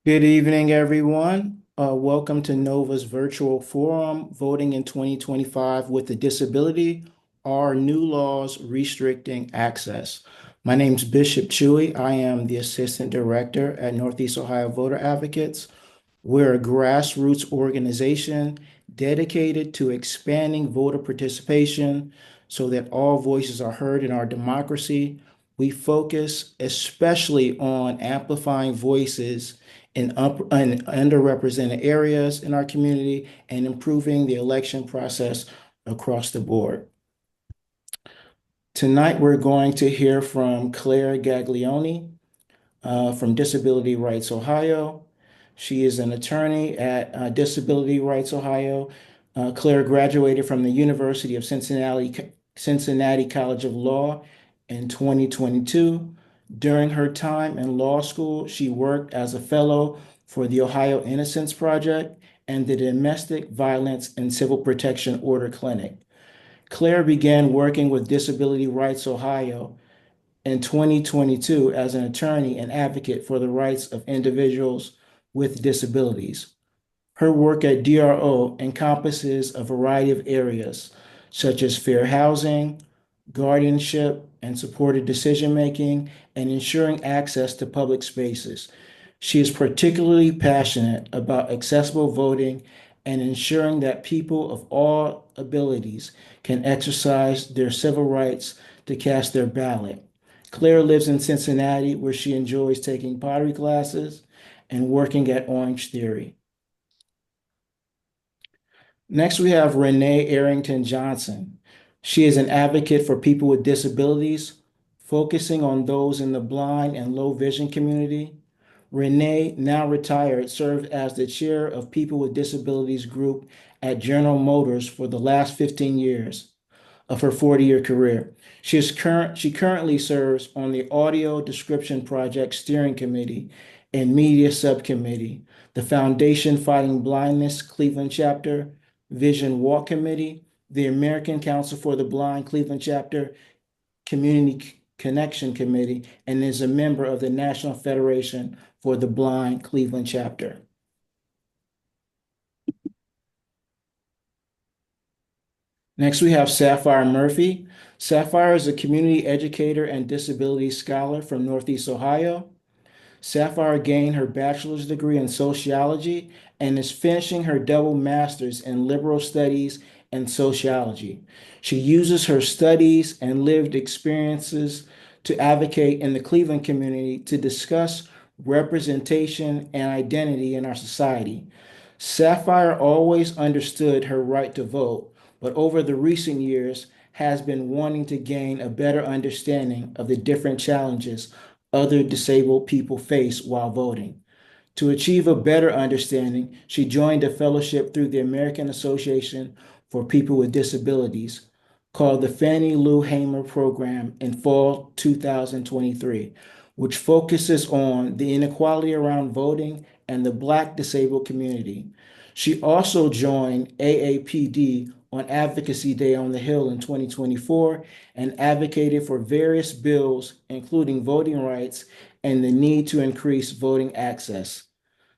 Good evening, everyone. Welcome to NOVA's virtual forum, Voting in 2025 with a Disability, Are New Laws Restricting Access? My name is Bishop Chui. I am the Assistant Director at Northeast Ohio Voter Advocates. We're a grassroots organization dedicated to expanding voter participation so that all voices are heard in our democracy. We focus especially on amplifying voices in underrepresented areas in our community and improving the election process across the board. Tonight, we're going to hear from Claire Gaglione from Disability Rights Ohio. She is an attorney at Disability Rights Ohio. Claire graduated from the University of Cincinnati College of Law in 2022. During her time in law school, she worked as a fellow for the Ohio Innocence Project and the Domestic Violence and Civil Protection Order Clinic. Claire began working with Disability Rights Ohio in 2022 as an attorney and advocate for the rights of individuals with disabilities. Her work at DRO encompasses a variety of areas such as fair housing, guardianship, and supported decision-making, and ensuring access to public spaces. She is particularly passionate about accessible voting and ensuring that people of all abilities can exercise their civil rights to cast their ballot. Claire lives in Cincinnati, where she enjoys taking pottery classes and working at Orange Theory. Next, we have Renee Arrington-Johnson. She is an advocate for people with disabilities, focusing on those in the blind and low vision community. Renee, now retired, served as the chair of People with Disabilities Group at General Motors for the last 15 years of her 40-year career. She currently serves on the Audio Description Project Steering Committee and Media Subcommittee, the Foundation Fighting Blindness Cleveland Chapter, Vision Walk Committee, the American Council for the Blind Cleveland Chapter, Community Connection Committee, and is a member of the National Federation for the Blind Cleveland Chapter. Next, we have Saphire Murphy. Saphire is a community educator and disability scholar from Northeast Ohio. Saphire gained her bachelor's degree in sociology and is finishing her double master's in liberal studies and sociology. She uses her studies and lived experiences to advocate in the Cleveland community to discuss representation and identity in our society. Saphire always understood her right to vote, but over the recent years has been wanting to gain a better understanding of the different challenges other disabled people face while voting. To achieve a better understanding, she joined a fellowship through the American Association for People with Disabilities called the Fannie Lou Hamer Program in fall 2023, which focuses on the inequality around voting and the Black disabled community. She also joined AAPD on Advocacy Day on the Hill in 2024 and advocated for various bills, including voting rights and the need to increase voting access.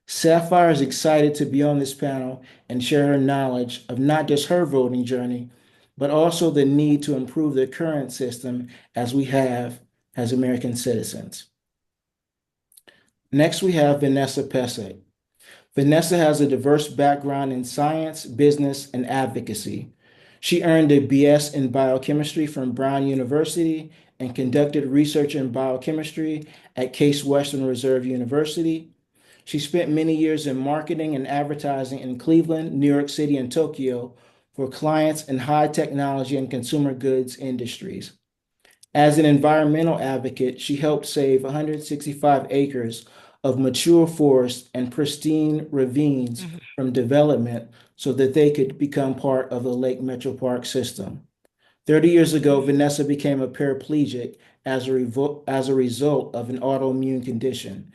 Saphire is excited to be on this panel and share her knowledge of not just her voting journey, but also the need to improve the current system as we have as American citizens. Next, we have Vanessa Pesec. Vanessa has a diverse background in science, business, and advocacy. She earned a BS in biochemistry from Brown University and conducted research in biochemistry at Case Western Reserve University. She spent many years in marketing and advertising in Cleveland, New York City, and Tokyo for clients in high technology and consumer goods industries. As an environmental advocate, she helped save 165 acres of mature forest and pristine ravines from development so that they could become part of the Lake Metro Park system. 30 years ago, Vanessa became a paraplegic as a result of an autoimmune condition.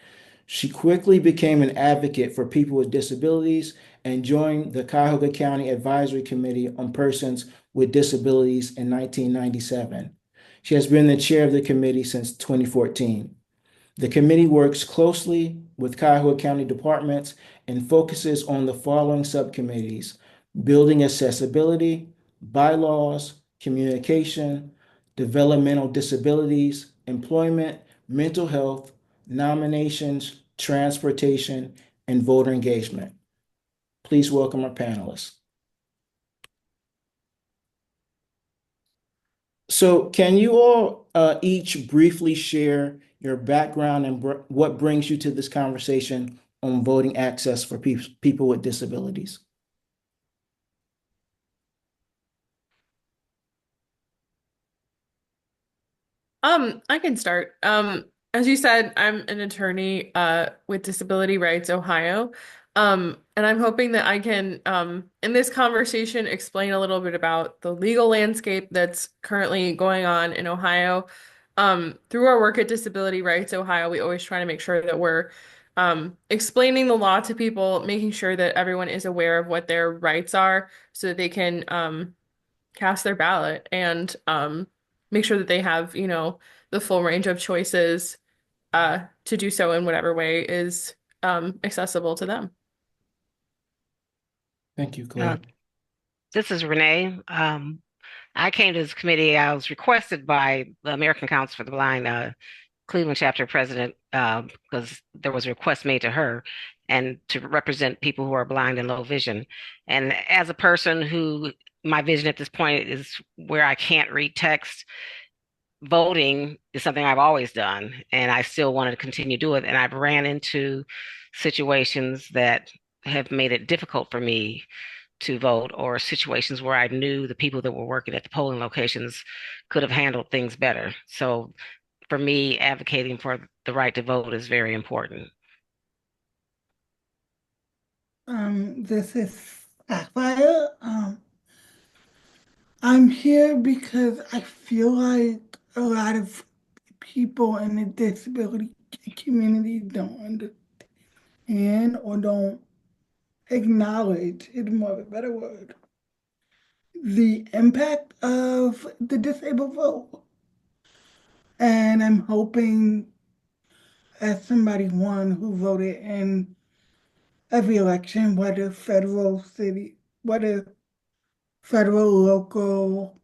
She quickly became an advocate for people with disabilities and joined the Cuyahoga County Advisory Committee on Persons with Disabilities in 1997. She has been the chair of the committee since 2014. The committee works closely with Cuyahoga County departments and focuses on the following subcommittees: building accessibility, bylaws, communication, developmental disabilities, employment, mental health, nominations, transportation, and voter engagement. Please welcome our panelists. So can you all each briefly share your background and what brings you to this conversation on voting access for people with disabilities? I can start. As you said, I'm an attorney with Disability Rights Ohio. And I'm hoping that I can in this conversation explain a little bit about the legal landscape that's currently going on in Ohio. Through our work at Disability Rights Ohio, we always try to make sure that we're explaining the law to people, making sure that everyone is aware of what their rights are so that they can cast their ballot and make sure that they have, the full range of choices to do so in whatever way is accessible to them. Thank you, Uh, Claire. this is Renee. I came to this committee. I was requested by the American Council for the Blind, Cleveland chapter president, because there was a request made to her and to represent people who are blind and low vision. And as a person who my vision at this point is where I can't read text, voting is something I've always done, and I still wanted to continue to do it. And I've ran into situations that have made it difficult for me to vote, or situations where I knew the people that were working at the polling locations could have handled things better. So for me, advocating for the right to vote is very important. This is Sapphire. I'm here because I feel like a lot of people in the disability community don't understand or don't acknowledge, is more of a better word, the impact of the disabled vote. And I'm hoping, as somebody one who voted in every election, whether federal, city, whether federal, local,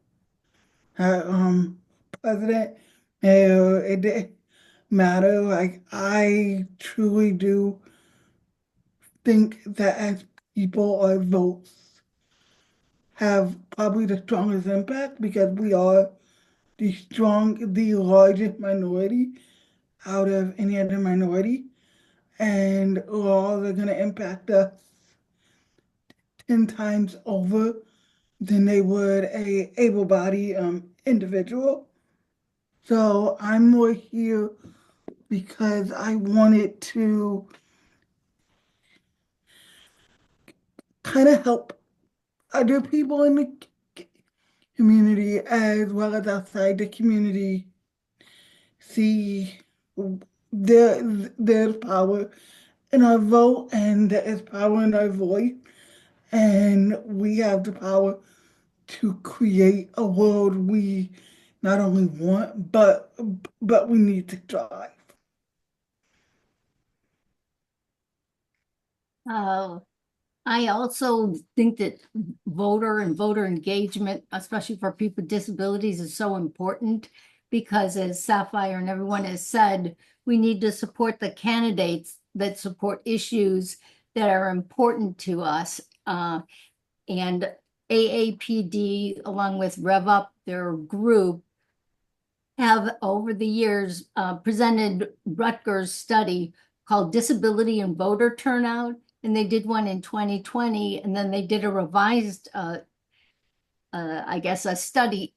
president, it didn't matter. Like, I truly do think that as people, our votes have probably the strongest impact because we are the largest minority out of any other minority, and laws are going to impact us 10 times over than they would a able-bodied individual. So I'm more here because I wanted to kind of help other people in the community as well as outside the community see there there's power in our vote and there is power in our voice, and we have the power to create a world we not only want but we need to drive. Uh, I also think that voter and voter engagement, especially for people with disabilities, is so important because, as Sapphire and everyone has said, we need to support the candidates that support issues that are important to us. And AAPD, along with Rev Up, their group, have over the years presented Rutgers study called Disability and Voter Turnout, and they did one in 2020, and then they did a revised, I guess, a study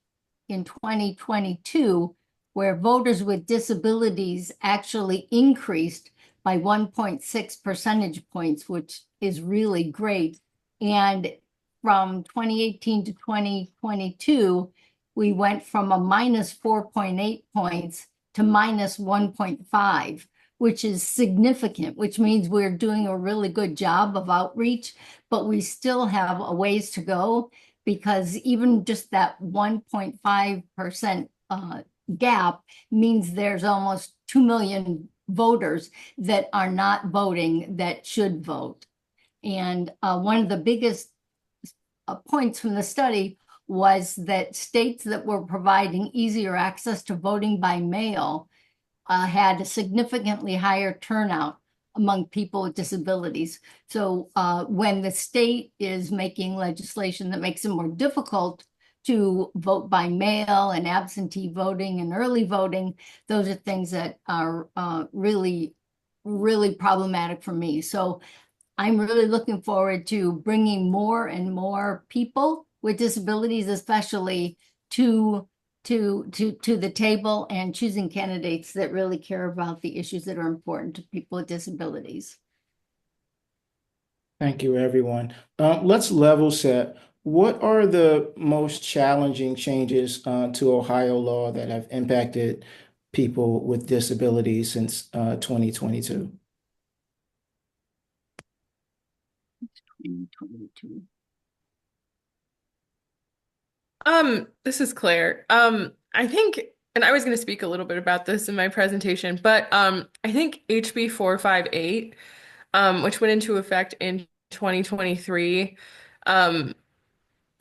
in 2022 where voters with disabilities actually increased by 1.6 percentage points, which is really great. And from 2018 to 2022, we went from a minus 4.8 points to minus 1.5, which is significant, which means we're doing a really good job of outreach, but we still have a ways to go because even just that 1.5% gap means there's almost 2 million voters that are not voting that should vote. And one of the biggest points from the study was that states that were providing easier access to voting by mail had a significantly higher turnout among people with disabilities. So when the state is making legislation that makes it more difficult to vote by mail and absentee voting and early voting, those are things that are really, really problematic for me. So I'm really looking forward to bringing more and more people with disabilities, especially to the table and choosing candidates that really care about the issues that are important to people with disabilities. Thank you, everyone. Let's level set. What are the most challenging changes to Ohio law that have impacted people with disabilities since 2022? 2022. This is Claire. I think, and I was going to speak a little bit about this in my presentation, but I think HB 458, which went into effect in 2023,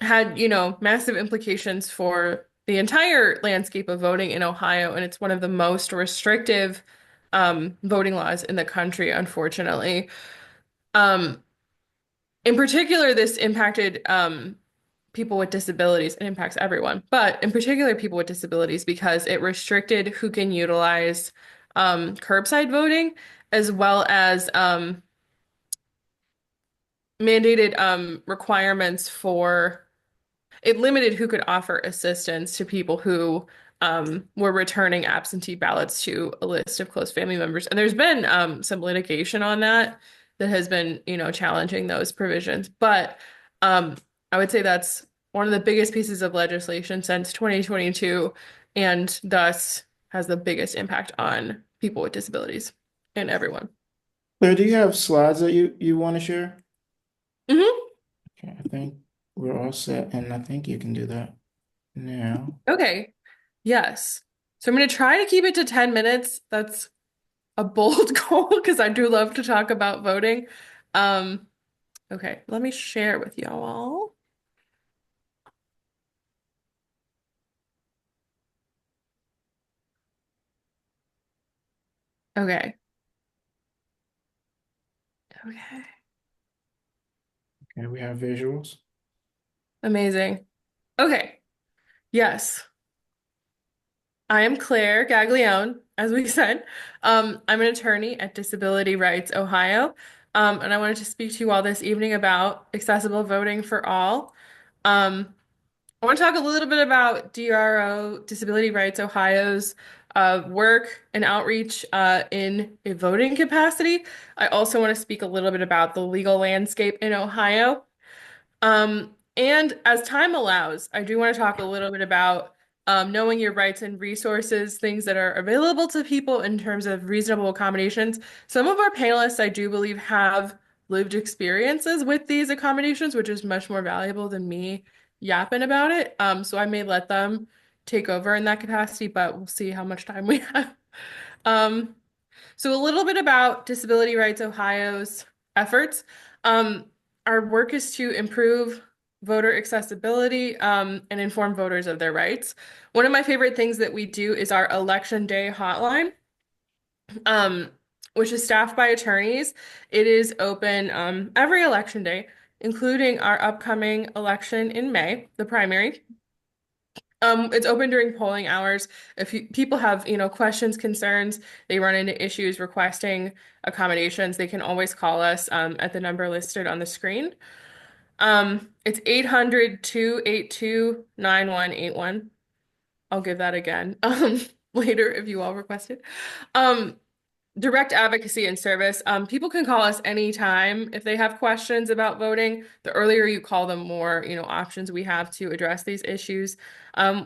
had, massive implications for the entire landscape of voting in Ohio, and it's one of the most restrictive voting laws in the country, unfortunately. Um, in particular, this impacted people with disabilities. It impacts everyone, but in particular people with disabilities because it restricted who can utilize curbside voting as well as mandated requirements for it limited who could offer assistance to people who were returning absentee ballots to a list of close family members. And there's been some litigation on that that has been, challenging those provisions. But I would say that's one of the biggest pieces of legislation since 2022, and thus has the biggest impact on people with disabilities and everyone. Claire, do you have slides that you want to share? Hmm. Okay, I think we're all set, and I think you can do that now. Okay. Yes. So I'm going to try to keep it to 10 minutes. That's a bold goal because I do love to talk about voting. Um, okay, let me share with y'all all. Okay. Okay. Okay, we have visuals. Amazing. Okay. Yes. I am Claire Gaglione, as we said. I'm an attorney at Disability Rights Ohio. And I wanted to speak to you all this evening about accessible voting for all. Um, I want to talk a little bit about DRO, Disability Rights Ohio's work and outreach in a voting capacity. I also want to speak a little bit about the legal landscape in Ohio. And as time allows, I do want to talk a little bit about knowing your rights and resources, things that are available to people in terms of reasonable accommodations. Some of our panelists, I do believe, have lived experiences with these accommodations, which is much more valuable than me yapping about it. So I may let them take over in that capacity, but we'll see how much time we have. Um, so a little bit about Disability Rights Ohio's efforts. Um, our work is to improve voter accessibility and inform voters of their rights. One of my favorite things that we do is our Election Day hotline, um, which is staffed by attorneys. It is open every election day, including our upcoming election in May, the primary. It's open during polling hours. If people have, questions, concerns, they run into issues requesting accommodations, they can always call us at the number listed on the screen. It's 800-282-9181. I'll give that again later if you all request it. Direct advocacy and service. People can call us anytime if they have questions about voting. The earlier you call, the more, options we have to address these issues.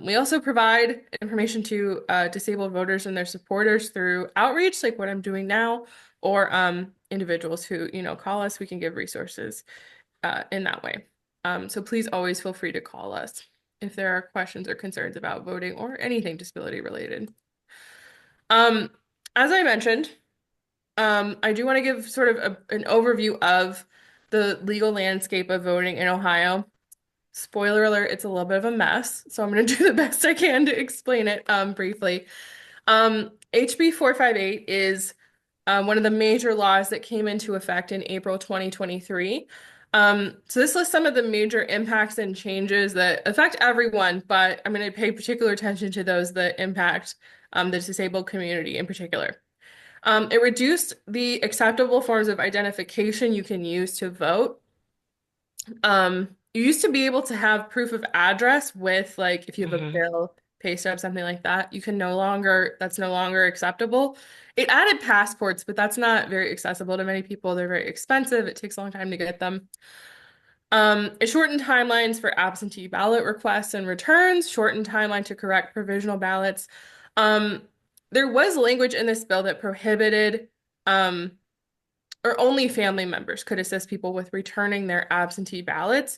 We also provide information to disabled voters and their supporters through outreach, like what I'm doing now, or individuals who, call us. We can give resources in that way. So please always feel free to call us if there are questions or concerns about voting or anything disability related. As I mentioned, I do want to give sort of an overview of the legal landscape of voting in Ohio. Spoiler alert, it's a little bit of a mess, so I'm going to do the best I can to explain it briefly. HB 458 is one of the major laws that came into effect in April 2023. So this lists some of the major impacts and changes that affect everyone, but I'm going to pay particular attention to those that impact the disabled community in particular. It reduced the acceptable forms of identification you can use to vote. You used to be able to have proof of address with, like, if you have a Mhm. bill, pay stub, something like that. You can no longer, that's no longer acceptable. It added passports, but that's not very accessible to many people. They're very expensive. It takes a long time to get them. It shortened timelines for absentee ballot requests and returns, shortened timeline to correct provisional ballots. Um, there was language in this bill that prohibited or only family members could assist people with returning their absentee ballots.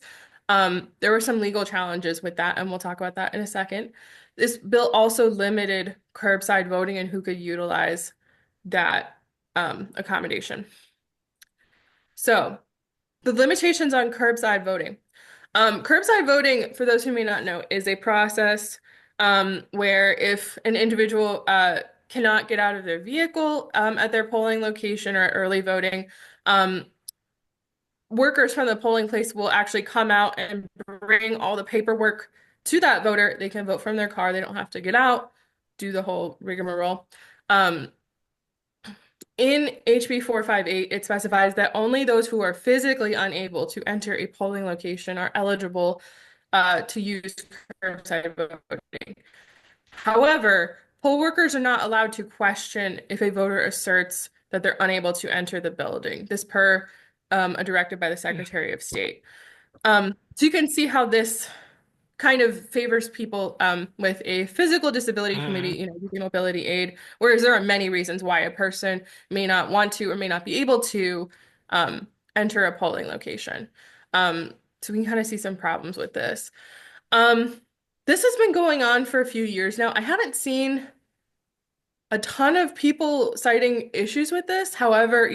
There were some legal challenges with that, and we'll talk about that in a second. This bill also limited curbside voting and who could utilize that accommodation. So, the limitations on curbside voting. Curbside voting, for those who may not know, is a process where if an individual cannot get out of their vehicle at their polling location or early voting, um, workers from the polling place will actually come out and bring all the paperwork to that voter. They can vote from their car. They don't have to get out, do the whole rigmarole. Um, in HB 458, it specifies that only those who are physically unable to enter a polling location are eligible to use curbside voting. However, poll workers are not allowed to question if a voter asserts that they're unable to enter the building. This per a directive by the Secretary of State. So you can see how this kind of favors people with a physical disability who maybe, Mhm. using mobility aid, whereas there are many reasons why a person may not want to or may not be able to enter a polling location. So we can kind of see some problems with this. This has been going on for a few years now. I haven't seen a ton of people citing issues with this. However,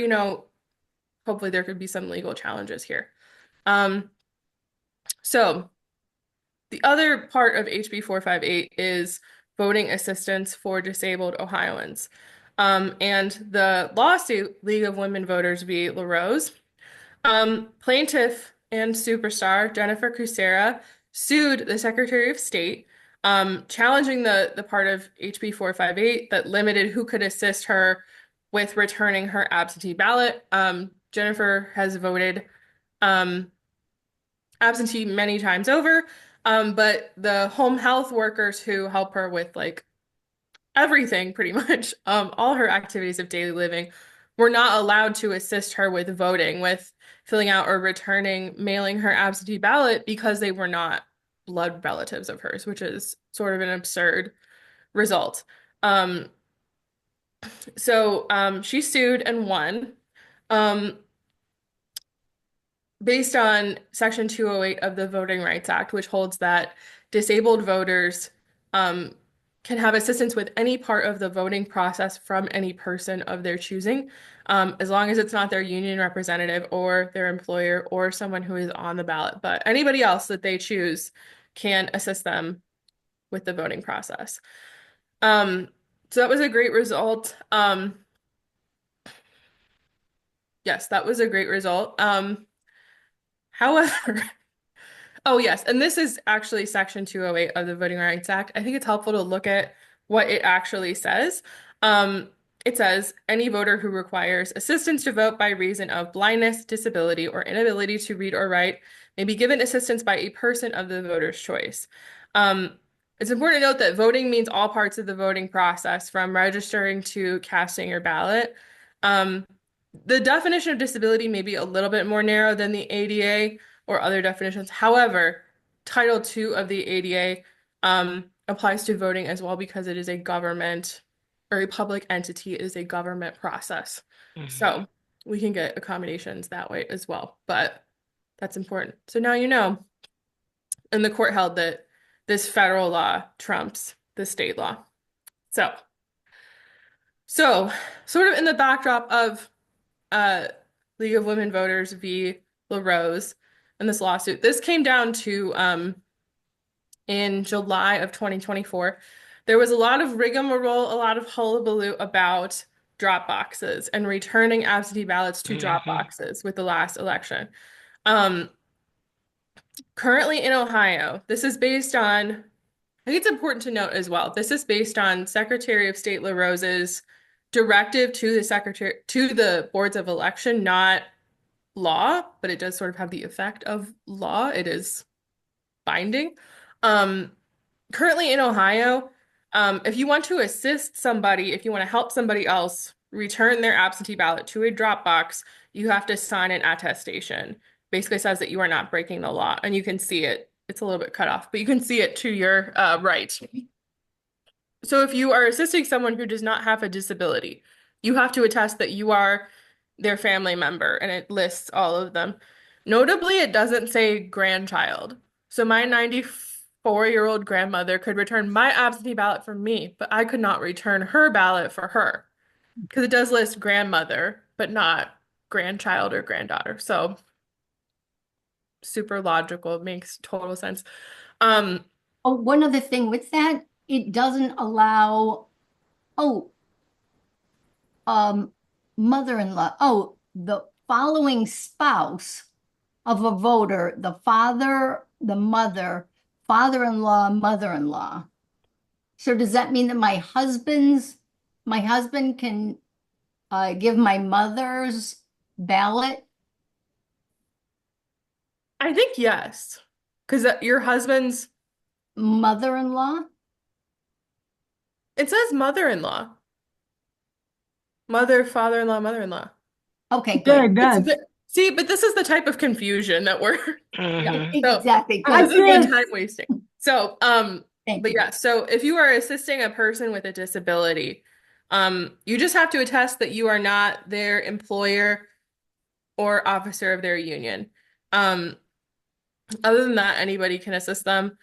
hopefully there could be some legal challenges here. So the other part of HB 458 is voting assistance for disabled Ohioans. And the lawsuit, League of Women Voters v. LaRose, plaintiff and superstar Jennifer Cusera sued the Secretary of State, challenging the part of HB 458 that limited who could assist her with returning her absentee ballot. Jennifer has voted absentee many times over, but the home health workers who help her with like everything pretty much, all her activities of daily living, were not allowed to assist her with voting, with filling out or returning, mailing her absentee ballot because they were not blood relatives of hers, which is sort of an absurd result. Um, so she sued and won. Um, based on Section 208 of the Voting Rights Act, which holds that disabled voters um, can have assistance with any part of the voting process from any person of their choosing, as long as it's not their union representative or their employer or someone who is on the ballot. But anybody else that they choose can assist them with the voting process. So that was a great result. Yes, that was a great result. However, oh, yes. And this is actually Section 208 of the Voting Rights Act. I think it's helpful to look at what it actually says. Um, it says any voter who requires assistance to vote by reason of blindness, disability, or inability to read or write may be given assistance by a person of the voter's choice. Um, it's important to note that voting means all parts of the voting process, from registering to casting your ballot. Um, the definition of disability may be a little bit more narrow than the ADA or other definitions. However, Title II of the ADA applies to voting as well because it is a government or a public entity. It is a government process. Mhm. So we can get accommodations that way as well. But that's important. So now you know. And the court held that this federal law trumps the state law. So So, sort of in the backdrop of uh, League of Women Voters v. LaRose and this lawsuit, this came down to in July of 2024. There was a lot of rigmarole, a lot of hullabaloo about drop boxes and returning absentee ballots to drop Hmm. boxes with the last election. Um, Currently in Ohio, this is based on, I think it's important to note as well, this is based on Secretary of State LaRose's directive to the boards of election, not law, but it does sort of have the effect of law. It is binding. Um, Currently in Ohio, if you want to assist somebody, if you want to help somebody else return their absentee ballot to a drop box, you have to sign an attestation. Basically says that you are not breaking the law, and you can see it. It's a little bit cut off, but you can see it to your right. So if you are assisting someone who does not have a disability, you have to attest that you are their family member, and it lists all of them. Notably, it doesn't say grandchild. So my 94-year-old grandmother could return my absentee ballot for me, but I could not return her ballot for her because it does list grandmother, but not grandchild or granddaughter. So super logical, it makes total sense. Um, Oh, one other thing with that, it doesn't allow, oh, um, mother-in-law, oh, the following spouse of a voter, the father, the mother, father-in-law, mother-in-law. So does that mean that my husband can give my mother's ballot? I think yes, because your husband's, Mother-in-law? it says mother-in-law. Mother, father-in-law, mother-in-law. Okay, Yeah, good. it It's does. see, but this is the type of confusion that we're yeah. Hmm. So Exactly, I this good. is the just, Thank, time wasting. So thank but you. yeah, so if you are assisting a person with a disability, you just have to attest that you are not their employer or officer of their union. Um, Other than that, anybody can assist them.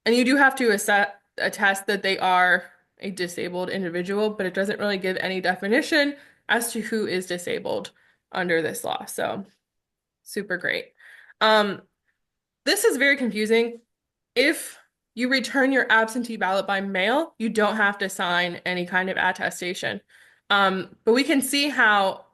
And you do have to attest that they are a disabled individual, but it doesn't really give any definition as to who is disabled under this law. So super great. Um, this is very confusing. If you return your absentee ballot by mail, you don't have to sign any kind of attestation. But we can see how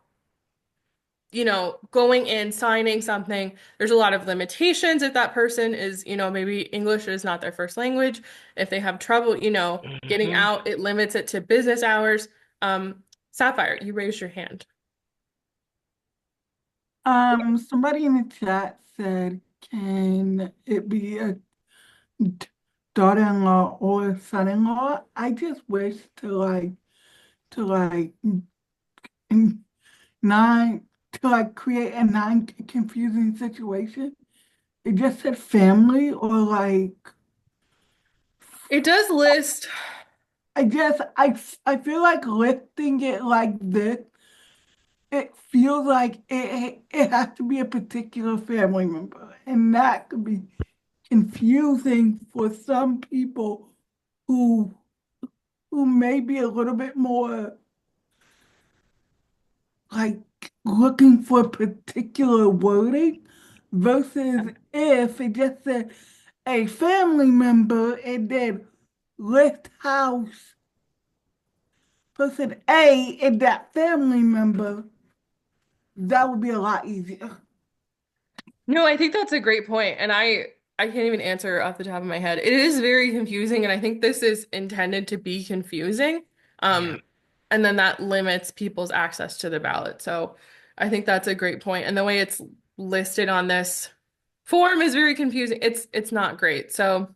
going in, signing something, there's a lot of limitations if that person is, maybe English is not their first language. If they have trouble, getting Hmm. out, it limits it to business hours. Sapphire, you raised your hand. somebody in the chat said, can it be a d- daughter-in-law or son-in-law? I just wish to n- not, to create a non-confusing situation. It just said family or It does list, I feel like lifting it like this, it feels like it has to be a particular family member, and that could be confusing for some people who may be a little bit more like looking for particular wording versus if it just said a family member and then list house person A and that family member, that would be a lot easier. no, I think that's a great point, and I can't even answer off the top of my head. It is very confusing, and I think this is intended to be confusing. Yeah. Um, and then that limits people's access to the ballot. So I think that's a great point. And the way it's listed on this form is very confusing. It's not great. So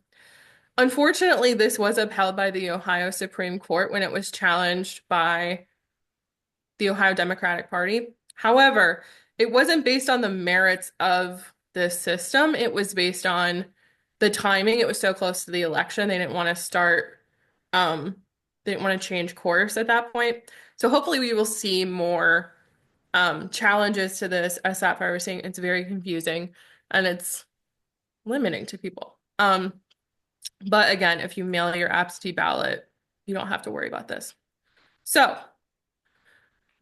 unfortunately, this was upheld by the Ohio Supreme Court when it was challenged by the Ohio Democratic Party. However, it wasn't based on the merits of the system. It was based on the timing. It was so close to the election. They didn't want to um, they didn't want to change course at that point. So hopefully we will see more challenges to this. As Sapphire was saying, it's very confusing and it's limiting to people. But again, if you mail your absentee ballot, you don't have to worry about this. So,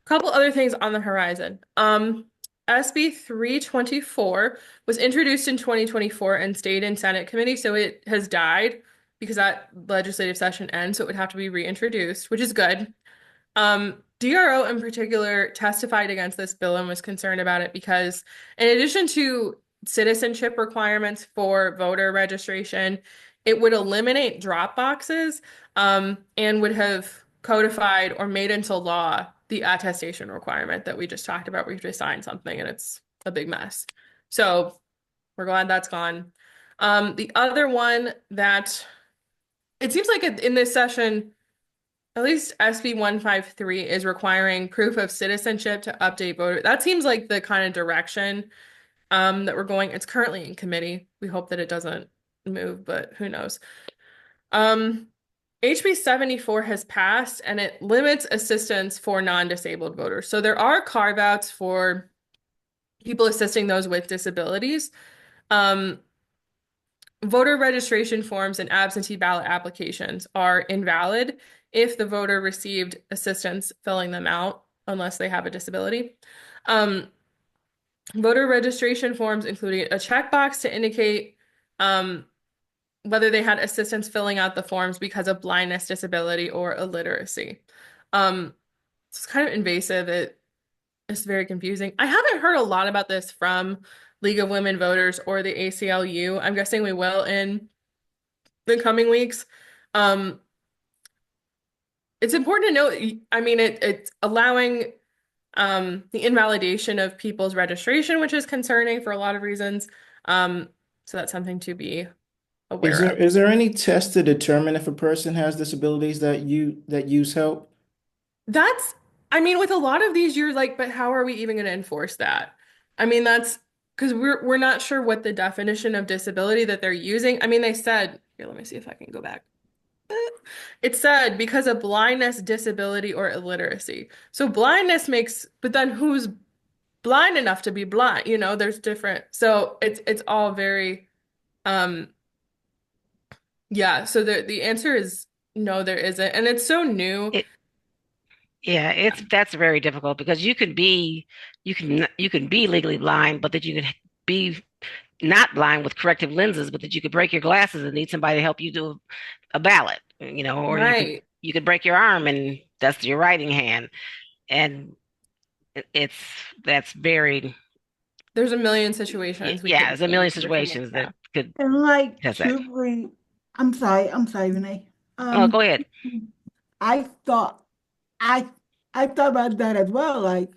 couple other things on the horizon. SB 324 was introduced in 2024 and stayed in Senate committee, so it has died because that legislative session ends, so it would have to be reintroduced, which is good. DRO in particular testified against this bill and was concerned about it because in addition to citizenship requirements for voter registration, it would eliminate drop boxes, and would have codified or made into law the attestation requirement that we just talked about, where you have to sign something and it's a big mess. So we're glad that's gone. The other one that it seems like in this session, at least SB 153 is requiring proof of citizenship to update voter. That seems like the kind of direction that we're going. It's currently in committee. We hope that it doesn't move, but who knows. HB 74 has passed and it limits assistance for non-disabled voters. So there are carve-outs for people assisting those with disabilities. Voter registration forms and absentee ballot applications are invalid if the voter received assistance filling them out, unless they have a disability. Voter registration forms including a checkbox to indicate whether they had assistance filling out the forms because of blindness, disability, or illiteracy. It's kind of invasive. It's very confusing. I haven't heard a lot about this from League of Women Voters or the ACLU. I'm guessing we will in the coming weeks. It's important to note, I mean, it's allowing the invalidation of people's registration, which is concerning for a lot of reasons. So that's something to be aware of. Is there any test to determine if a person has disabilities that use help? I mean, with a lot of these, you're like, but how are we even going to enforce that? I mean, that's because we're not sure what the definition of disability that they're using. I mean, they said, here, let me see if I can go back. It said because of blindness, disability, or illiteracy. So blindness makes, but then who's blind enough to be blind? You know, there's different. So it's all very, yeah. So the answer is no, there isn't, and it's so new. Yeah, that's very difficult because you can be legally blind, but that you could be not blind with corrective lenses, but that you could break your glasses and need somebody to help you do a ballot, or you could Right. you could break your arm and that's your writing hand. And it's that's very There's a million situations we yeah, can there's a see million where someone, situations yeah. that could And like test that. truthfully, I'm sorry, Renee. Oh, go ahead. I thought I I thought about that as well. Like,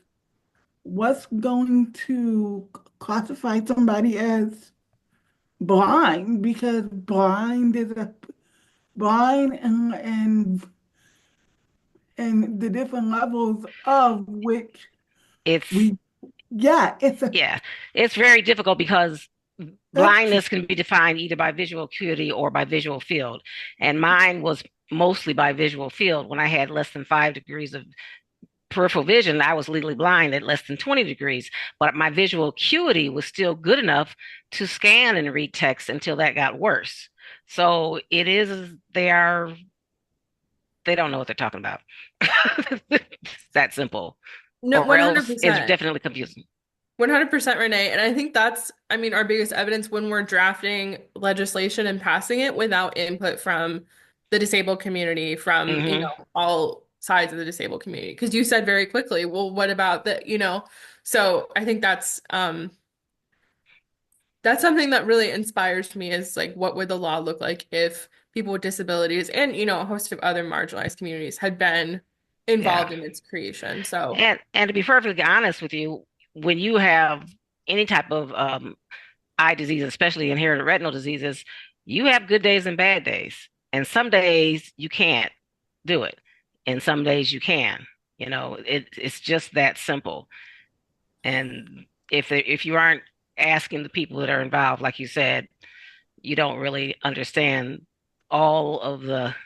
what's going to classify somebody as blind? Because blind is a blind and the different levels of which It's we yeah, it's a Yeah, it's very difficult because spectrum. blindness can be defined either by visual acuity or by visual field. And mine was mostly by visual field. When I had less than 5 degrees of peripheral vision, I was legally blind at less than 20 degrees, but my visual acuity was still good enough to scan and read text until that got worse. So they don't know what they're talking about. It's that simple. No, Or else it's 100%. definitely confusing. 100% Renee. And I think that's, I mean, our biggest evidence when we're drafting legislation and passing it without input from the disabled community, from, Hmm. all sides of the disabled community. Because you said very quickly, well, what about the. So I think that's something that really inspires me is like, what would the law look like if people with disabilities and, a host of other marginalized communities had been Yeah. involved in its creation. So And to be perfectly honest with you, when you have any type of eye disease, especially inherited retinal diseases, you have good days and bad days. And some days you can't do it, and some days you can. It's just that simple. And if you aren't asking the people that are involved, like you said, you don't really understand all of the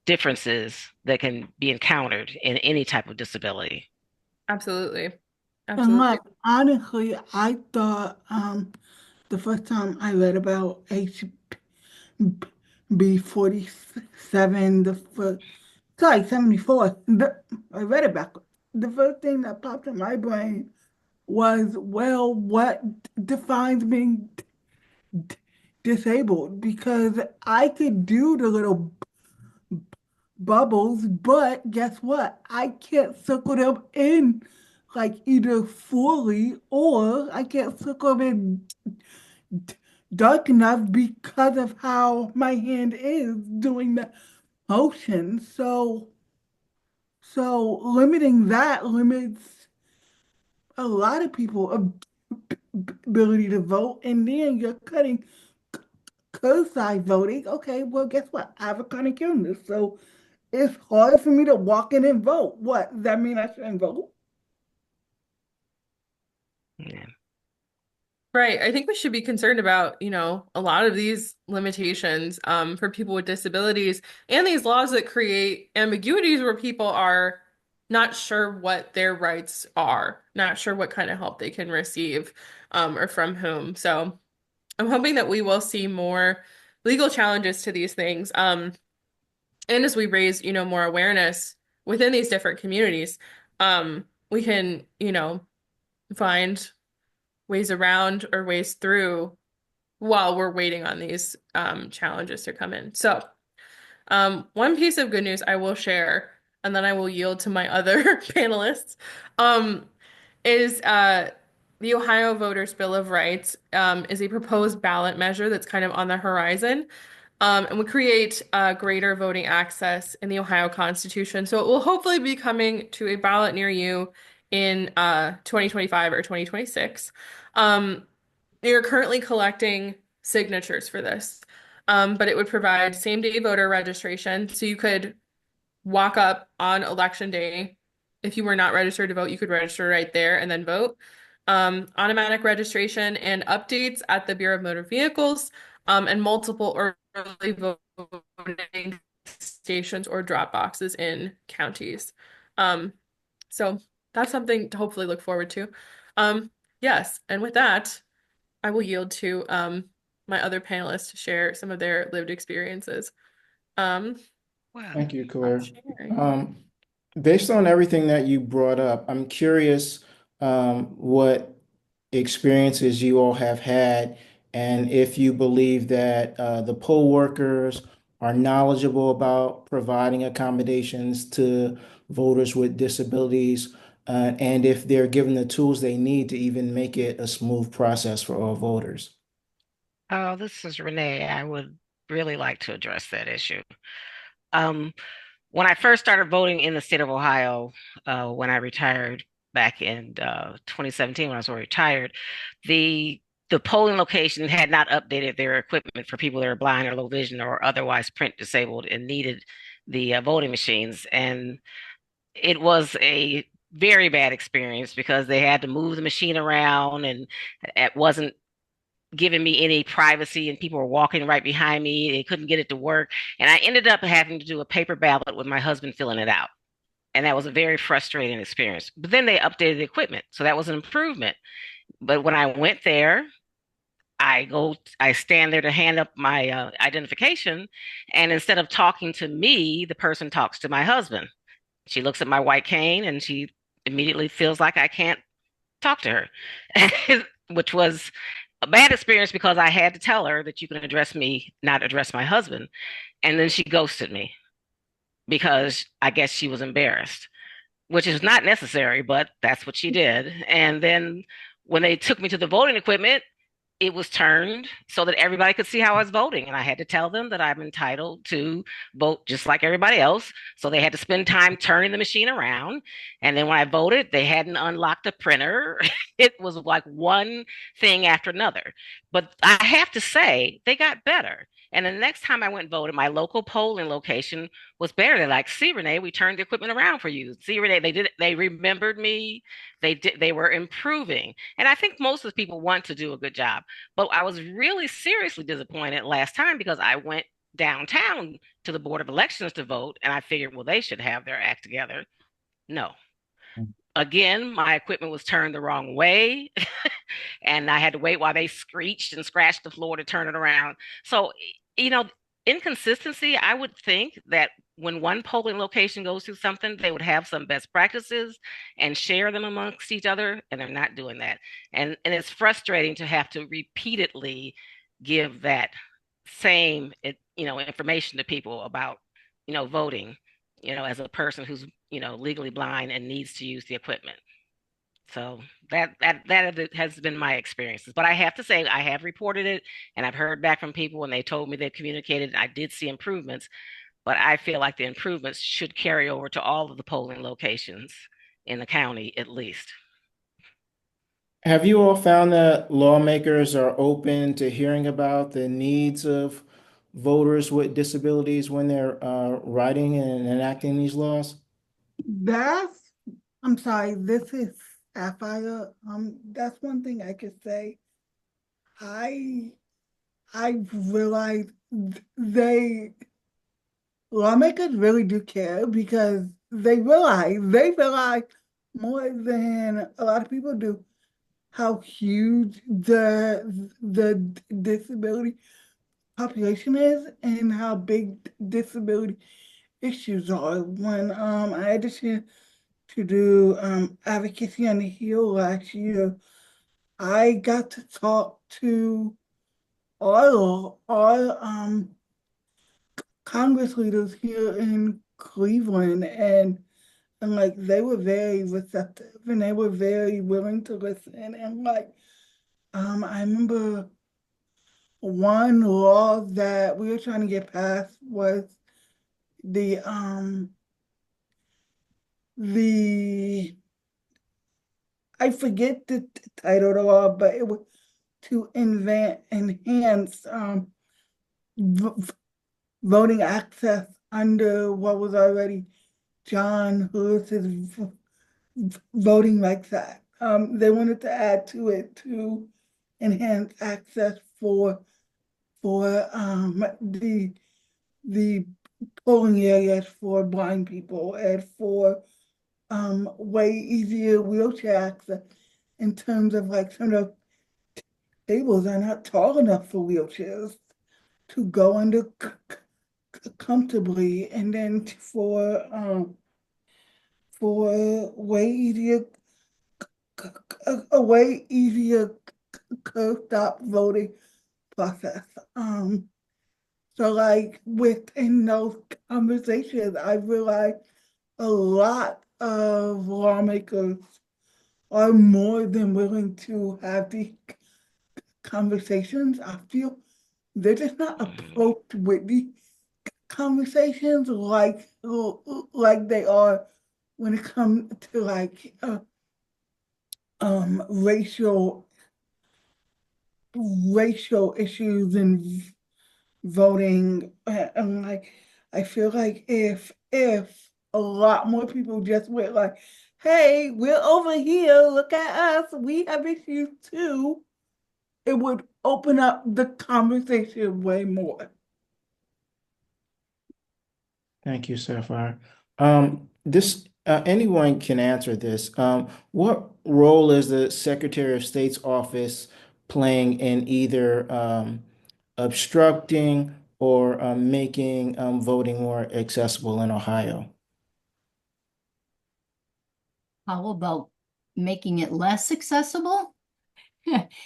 differences that can be encountered in any type of disability. absolutely. And Absolutely. like honestly, I thought the first time I read about HB 47, the first sorry, 74. I read it backwards. The first thing that popped in my brain was, well, what defines being disabled? Because I could do the little bubbles, but guess what? I can't circle them in like either fully or I can't circle them in dark enough because of how my hand is doing the motion. So limiting that limits a lot of people ability to vote, and then you're cutting curbside voting. Okay, well, guess what? I have a chronic illness, so it's hard for me to walk in and vote. What does that mean? I shouldn't vote? Yeah. Right. I think we should be concerned about, a lot of these limitations for people with disabilities and these laws that create ambiguities where people are not sure what their rights are, not sure what kind of help they can receive or from whom. So I'm hoping that we will see more legal challenges to these things. And as we raise, more awareness within these different communities, we can, find ways around or ways through while we're waiting on these challenges to come in. So, one piece of good news I will share, and then I will yield to my other panelists, um, is the Ohio Voters Bill of Rights is a proposed ballot measure that's kind of on the horizon. And would create greater voting access in the Ohio Constitution. So it will hopefully be coming to a ballot near you in 2025 or 2026. Um, they are currently collecting signatures for this, but it would provide same-day voter registration. So you could walk up on election day. If you were not registered to vote, you could register right there and then vote. Automatic registration and updates at the Bureau of Motor Vehicles, and multiple early voting stations or drop boxes in counties. So that's something to hopefully look forward to. Yes, and with that, I will yield to my other panelists to share some of their lived experiences. Um, Well, Thank you, I'm Claire. sharing. Based on everything that you brought up, I'm curious what experiences you all have had, and if you believe that the poll workers are knowledgeable about providing accommodations to voters with disabilities, and if they're given the tools they need to even make it a smooth process for all voters. oh, this is Renee. I would really like to address that issue. Um, when I first started voting in the state of Ohio, when I retired back in 2017, when I was already retired, the polling location had not updated their equipment for people that are blind or low vision or otherwise print disabled and needed the voting machines. And it was a very bad experience because they had to move the machine around and it wasn't giving me any privacy and people were walking right behind me. They couldn't get it to work. And I ended up having to do a paper ballot with my husband filling it out. And that was a very frustrating experience. But then they updated the equipment. So that was an improvement. But when I went there, I stand there to hand up my identification. And instead of talking to me, the person talks to my husband. She looks at my white cane and she immediately feels like I can't talk to her, which was a bad experience because I had to tell her that you can address me, not address my husband. And then she ghosted me because I guess she was embarrassed, which is not necessary, but that's what she did. And then when they took me to the voting equipment, it was turned so that everybody could see how I was voting. And I had to tell them that I'm entitled to vote just like everybody else. So they had to spend time turning the machine around. And then when I voted, they hadn't unlocked a printer. It was like one thing after another. But I have to say, they got better. And the next time I went and voted, my local polling location was better. They're like, see, Renee, we turned the equipment around for you. See, Renee, they remembered me. They were improving. And I think most of the people want to do a good job. But I was really seriously disappointed last time because I went downtown to the Board of Elections to vote, and I figured, well, they should have their act together. No. Again, my equipment was turned the wrong way, and I had to wait while they screeched and scratched the floor to turn it around. So, you know, inconsistency, I would think that when one polling location goes through something, they would have some best practices and share them amongst each other, and they're not doing that. And it's frustrating to have to repeatedly give that same information to people about voting, as a person who's legally blind and needs to use the equipment. So that has been my experiences. But I have to say, I have reported it and I've heard back from people and they told me they communicated. I did see improvements, but I feel like the improvements should carry over to all of the polling locations in the county at least. Have you all found that lawmakers are open to hearing about the needs of voters with disabilities when they're writing and enacting these laws? That's, I'm sorry, this is Sapphire. That's one thing I could say. I I realized lawmakers really do care because they realize more than a lot of people do how huge the disability population is and how big disability issues are. When I had the chance to do advocacy on the Hill last year, I got to talk to all Congress leaders here in Cleveland, and like they were very receptive and they were very willing to listen. And like I remember one law that we were trying to get passed was the the I forget the title of the law, but it was to enhance voting access under what was already John Lewis's Voting Rights Act. They wanted to add to it to enhance access for the polling areas for blind people and for way easier wheelchair access in terms of like some of the tables are not tall enough for wheelchairs to go under comfortably, and then for a way easier curb stop voting process. So like within those conversations, I realized a lot of lawmakers are more than willing to have these conversations. I feel they're just not Mhm. approached with these conversations like they are when it comes to like racial issues and voting. And like I feel like if a lot more people just went like, hey, we're over here, look at us, we have issues too, it would open up the conversation way more. Thank you, Sapphire. This anyone can answer this. What role is the Secretary of State's office playing in either obstructing or making voting more accessible in Ohio? How about making it less accessible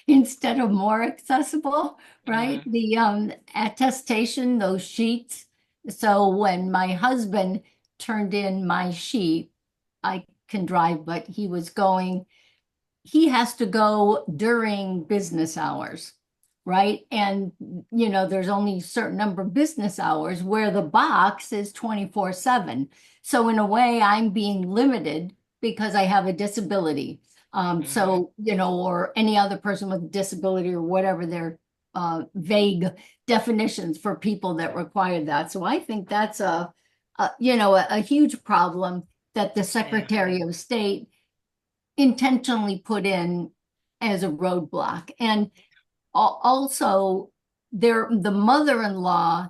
instead of more accessible, right? Mhm. The attestation, those sheets. So when my husband turned in my sheet, I can drive, but he has to go during business hours, right? And there's only a certain number of business hours where the box is 24/7. So in a way, I'm being limited because I have a disability. Mhm. Or any other person with a disability or whatever their vague definitions for people that require that. So I think that's a huge problem that the Yeah. Secretary of State intentionally put in as a roadblock. And also, the mother-in-law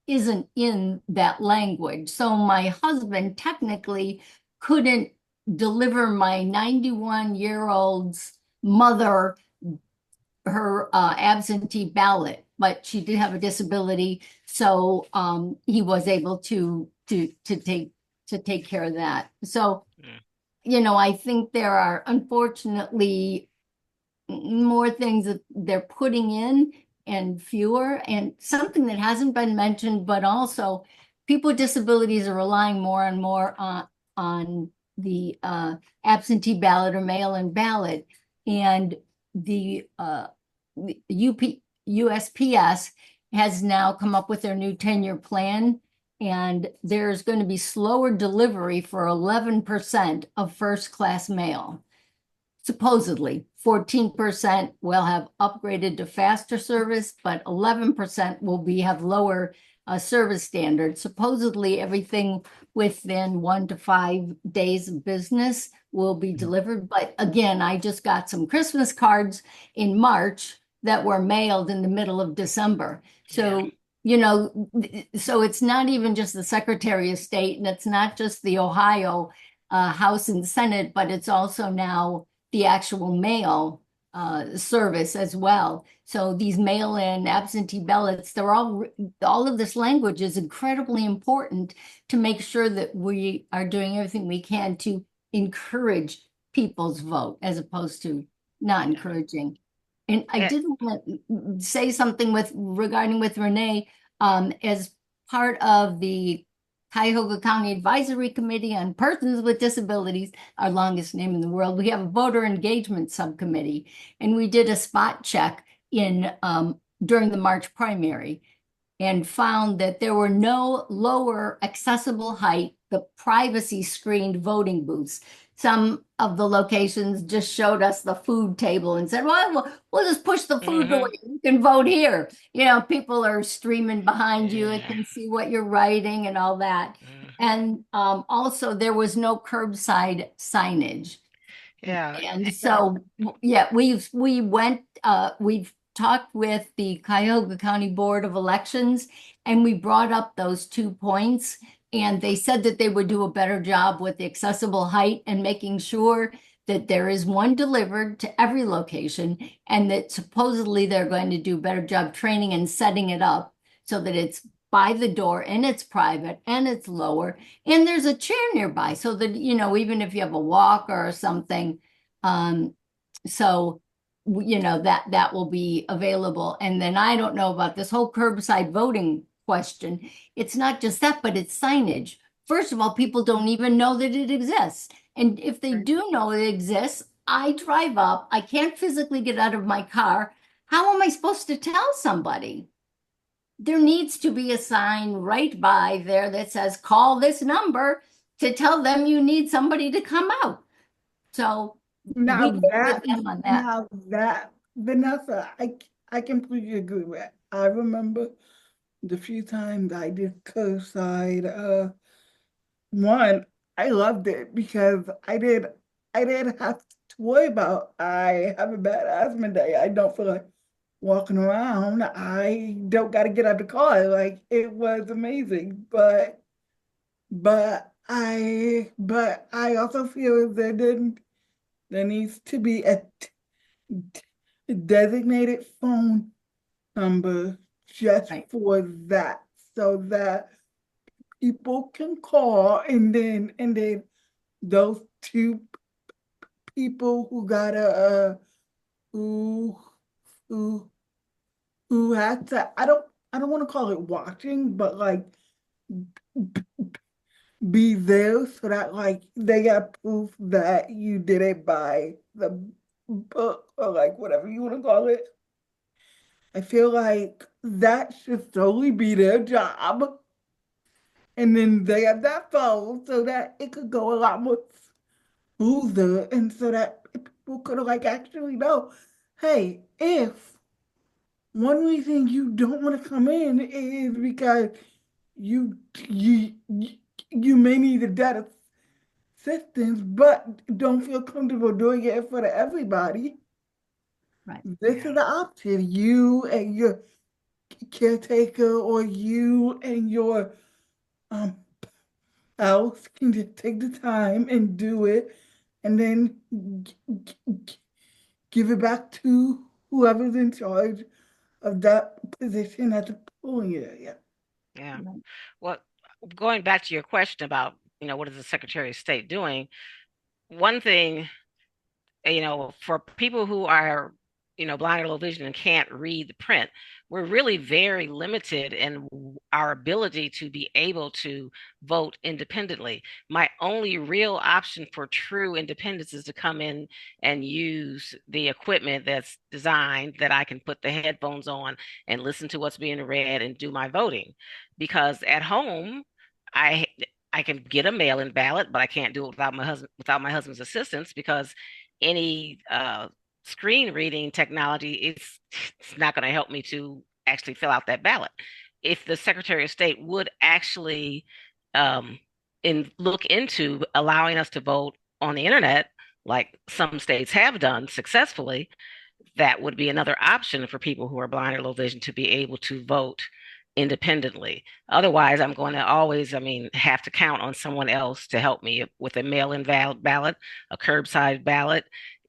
isn't in that language. So my husband technically couldn't deliver my 91-year-old's mother her absentee ballot but she did have a disability, so he was able to take care of that. So, I think there are unfortunately more things that they're putting in and fewer, and something that hasn't been mentioned, but also people with disabilities are relying more and more on the absentee ballot or mail-in ballot, and the USPS has now come up with their new 10-year plan, and there's going to be slower delivery for 11% of first-class mail. Supposedly, 14% will have upgraded to faster service, but 11% will have lower service standards. Supposedly, everything within 1 to 5 days of business will be delivered. But again, I just got some Christmas cards in March that were mailed in the middle of December. So, so it's not even just the Secretary of State, and it's not just the Ohio House and Senate, but it's also now the actual mail service as well. So these mail-in absentee ballots, all of this language is incredibly important to make sure that we are doing everything we can to encourage people's vote as opposed to not encouraging. And I did want to say something regarding Renee, as part of the Cuyahoga County Advisory Committee on Persons with Disabilities, our longest name in the world. We have a voter engagement subcommittee, and we did a spot check during the March primary and found that there were no lower accessible height, the privacy screened voting booths. Some of the locations just showed us the food table and said, well, we'll just push the food away. You can vote here. People are streaming behind you and can see what you're writing and all that. And also there was no curbside signage. And so, we've talked with the Cuyahoga County Board of Elections, and we brought up those 2 points. And they said that they would do a better job with the accessible height and making sure that there is one delivered to every location, and that supposedly they're going to do a better job training and setting it up so that it's by the door and it's private and it's lower and there's a chair nearby so that, even if you have a walker or something, that will be available. And then I don't know about this whole curbside voting question. It's not just that, but it's signage. First of all, people don't even know that it exists. And if they do know it exists, I drive up, I can't physically get out of my car. How am I supposed to tell somebody? There needs to be a sign right by there that says, call this number to tell them you need somebody to come out. So Now we that, with them on that. now that, Vanessa, I completely agree with. I remember the few times I did curbside, one, I loved it because I didn't have to worry about I have a bad asthma day. I don't feel like walking around. I don't got to get out of the car. Like, it was amazing. But I also feel that there needs to be a designated phone number just Right. for that, so that people can call, and then those 2 people who gotta who who had to, I don't want to call it watching, but like be there so that like they got proof that you did it by the book or like whatever you want to call it. I feel like that should solely be their job. And then they have that phone so that it could go a lot more smoother, and so that people could like actually know, hey, if one reason you don't want to come in is because you you you you may need a data assistance, but don't feel comfortable doing it for everybody. Right. This is the option. You and your caretaker, or you and your um else can just take the time and do it, and then give it back to whoever's in charge of that position at the polling area. Yeah. Well, going back to your question about, what is the Secretary of State doing? One thing, for people who are, blind or low vision and can't read the print, we're really very limited in our ability to be able to vote independently. My only real option for true independence is to come in and use the equipment that's designed that I can put the headphones on and listen to what's being read and do my voting. Because at home, I I can get a mail-in ballot, but I can't do it without my husband's assistance because any screen reading technology it's not going to help me to actually fill out that ballot. If the Secretary of State would actually um, look into allowing us to vote on the internet, like some states have done successfully, that would be another option for people who are blind or low vision to be able to vote independently. Otherwise, I'm going to always, have to count on someone else to help me with a mail-in ballot, a curbside ballot.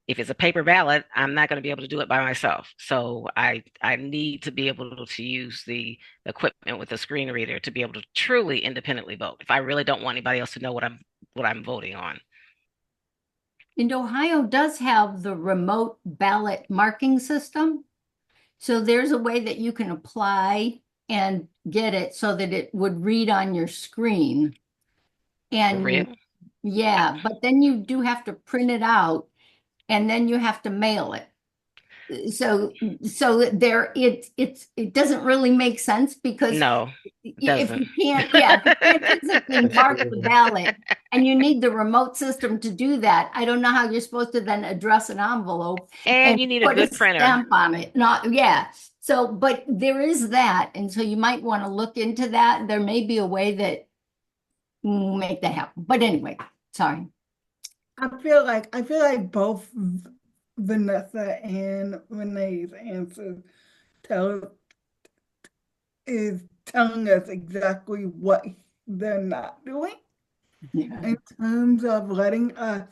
If it's a paper ballot, I'm not going to be able to do it by myself. So I need to be able to use the equipment with the screen reader to be able to truly independently vote. If I really don't want anybody else to know what I'm voting on. And Ohio does have the remote ballot marking system. So there's a way that you can apply and get it so that it would read on your screen. For And real? yeah, but then you do have to print it out and then you have to mail it. So there it doesn't really make sense because No, it if doesn't. you can't, yeah, if you can't physically mark the ballot and you need the remote system to do that, I don't know how you're supposed to then address an envelope and And you need a put a good printer. stamp on it. Not, yeah. So, but there is that. And so you might want to look into that. There may be a way that will make that happen. But anyway, sorry. I feel like both Vanessa and Renee's answers tell is telling us exactly what they're not doing Yeah. in terms of letting us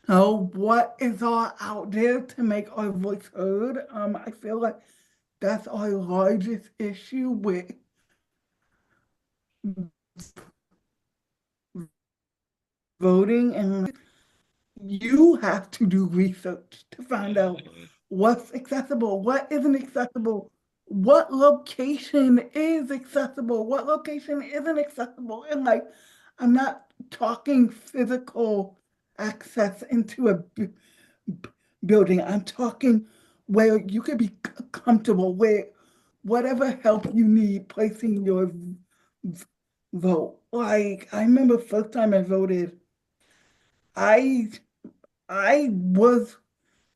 know what is all out there to make our voice heard. I feel like that's our largest issue with voting, and you have to do research to find out Mhm. what's accessible, what isn't accessible, what location is accessible, what location isn't accessible. And like, I'm not talking physical access into a building. I'm talking where you could be comfortable, where whatever help you need placing your vote. Like, I remember first time I voted, I I was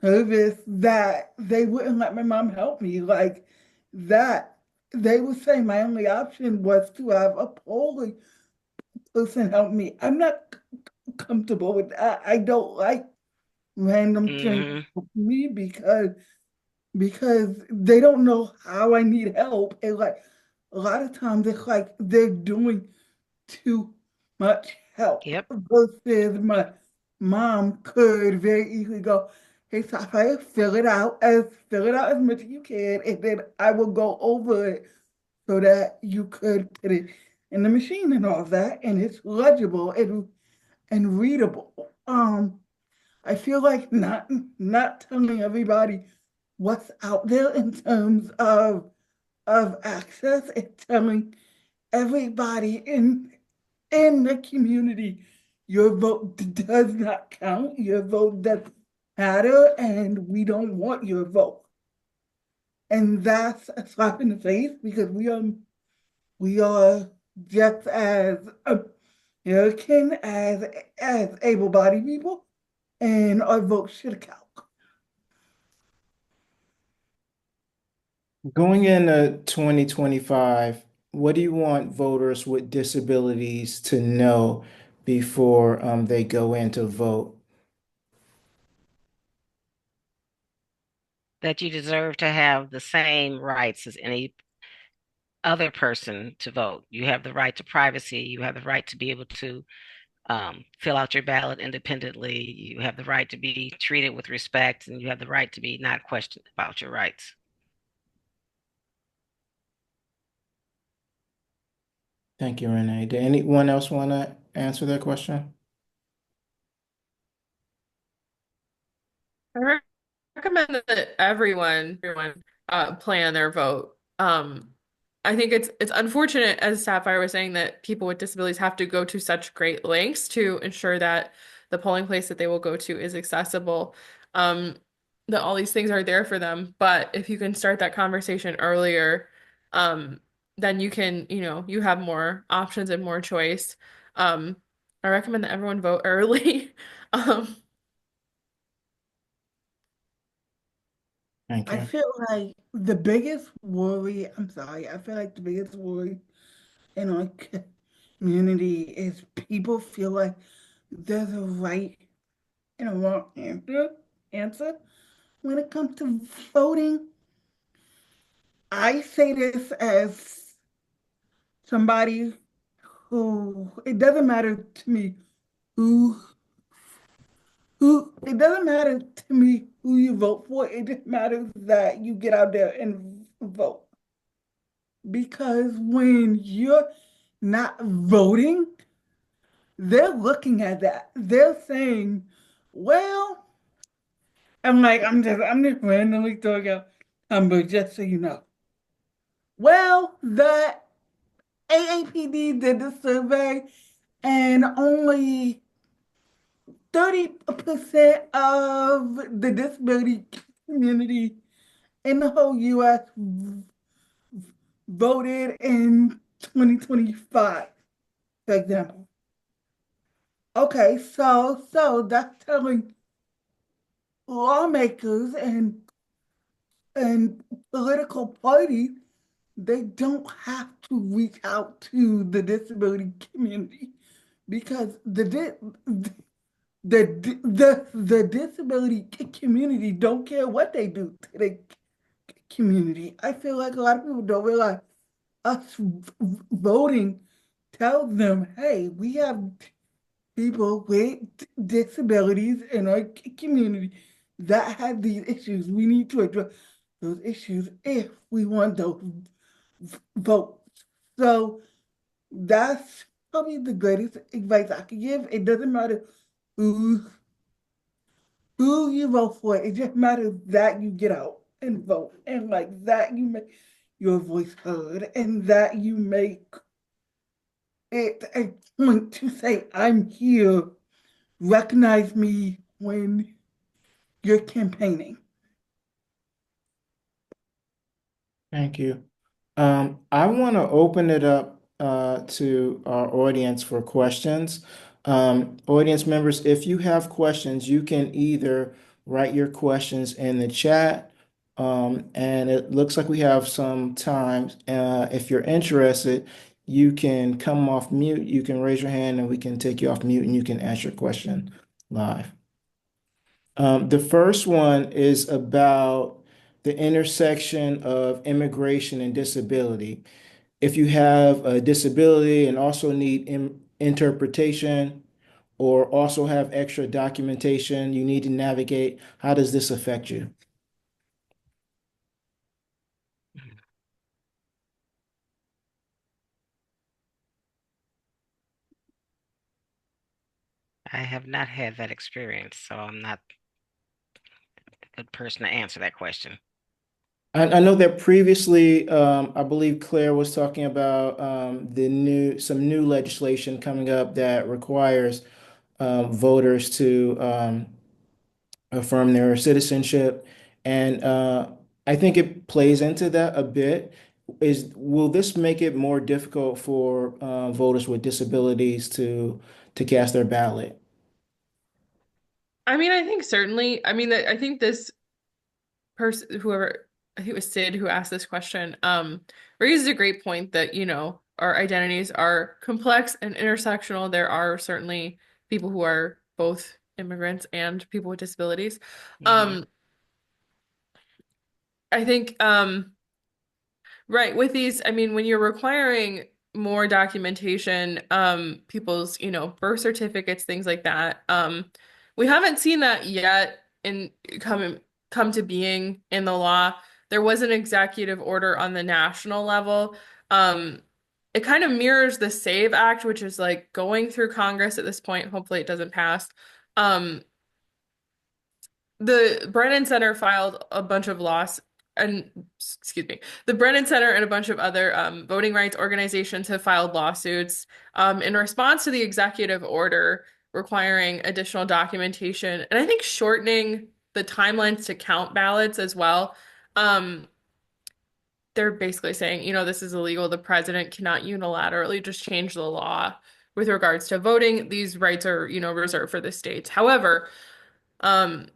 nervous that they wouldn't let my mom help me. Like that, they would say my only option was to have a polling person help me. I'm not comfortable with that. I don't like random strangers Mhm. helping me because they don't know how I need help. And like a lot of times it's like they're doing too much help Yep. versus my mom could very easily go, hey, Sapphire, fill it out as much as you can, and then I will go over it so that you could put it in the machine and all of that, and it's legible and readable. I feel like not telling everybody what's out there in terms of access and telling everybody in the community, your vote does not count. Your vote doesn't matter, and we don't want your vote. And that's a slap in the face because we are just as American as able-bodied people, and our vote should count. Going into 2025, what do you want voters with disabilities to know before they go in to vote? That you deserve to have the same rights as any other person to vote. You have the right to privacy. You have the right to be able to fill out your ballot independently. You have the right to be treated with respect, and you have the right to be not questioned about your rights. Thank you, Renee. Did anyone else want to answer that question? I recommend that everyone plan their vote. I think it's unfortunate, as Sapphire was saying, that people with disabilities have to go to such great lengths to ensure that the polling place that they will go to is accessible. Um, that all these things are there for them. But if you can start that conversation earlier, um, then you can, you have more options and more choice. Um, I recommend that everyone vote early. Um, Thank I you. feel like the biggest worry, I'm sorry, I feel like the biggest worry in our community is people feel like there's a right and a wrong answer when it comes to voting. I say this as somebody who it doesn't matter to me who it doesn't matter to me who you vote for. It just matters that you get out there and vote. Because when you're not voting, they're looking at that. They're saying, well, I'm just randomly throwing out numbers just so you know. Well, the AAPD did the survey and only 30% of the disability community in the whole US voted in 2025, for example. Okay, so that's telling lawmakers and political parties they don't have to reach out to the disability community because the disability community don't care what they do to the community. I feel like a lot of people don't realize us voting tells them, hey, we have people with disabilities in our community that have these issues. We need to address those issues if we want those votes. So that's probably the greatest advice I could give. It doesn't matter who who you vote for. It just matters that you get out and vote, and like that you make your voice heard, and that you make it a point to say, "I'm here. Recognize me when you're campaigning." Thank you. I want to open it up to our audience for questions. Audience members, if you have questions, you can either write your questions in the chat, and it looks like we have some time. If you're interested, you can come off mute, you can raise your hand, and we can take you off mute, and you can ask your question live. The first one is about the intersection of immigration and disability. If you have a disability and also need interpretation or also have extra documentation you need to navigate, how does this affect you? I have not had that experience, so I'm not a good person to answer that question. I know that previously, I believe Claire was talking about some new legislation coming up that requires voters to affirm their citizenship. And I think it plays into that a bit. Will this make it more difficult for voters with disabilities to cast their ballot? I mean, I think certainly. I mean, I think this person, whoever, I think it was Sid who asked this question, raises a great point that, our identities are complex and intersectional. There are certainly people who are both immigrants and people with disabilities. Hmm. Um, I think, right, with these, I mean, when you're requiring more documentation, people's, birth certificates, things like that, we haven't seen that yet in come come to being in the law. There was an executive order on the national level. Um, it kind of mirrors the SAVE Act, which is like going through Congress at this point. Hopefully it doesn't pass. Um, the Brennan Center filed a bunch of laws and excuse me, the Brennan Center and a bunch of other voting rights organizations have filed lawsuits in response to the executive order requiring additional documentation and I think shortening the timelines to count ballots as well. Um, they're basically saying, this is illegal. The president cannot unilaterally just change the law with regards to voting. These rights are, reserved for the states. However, um,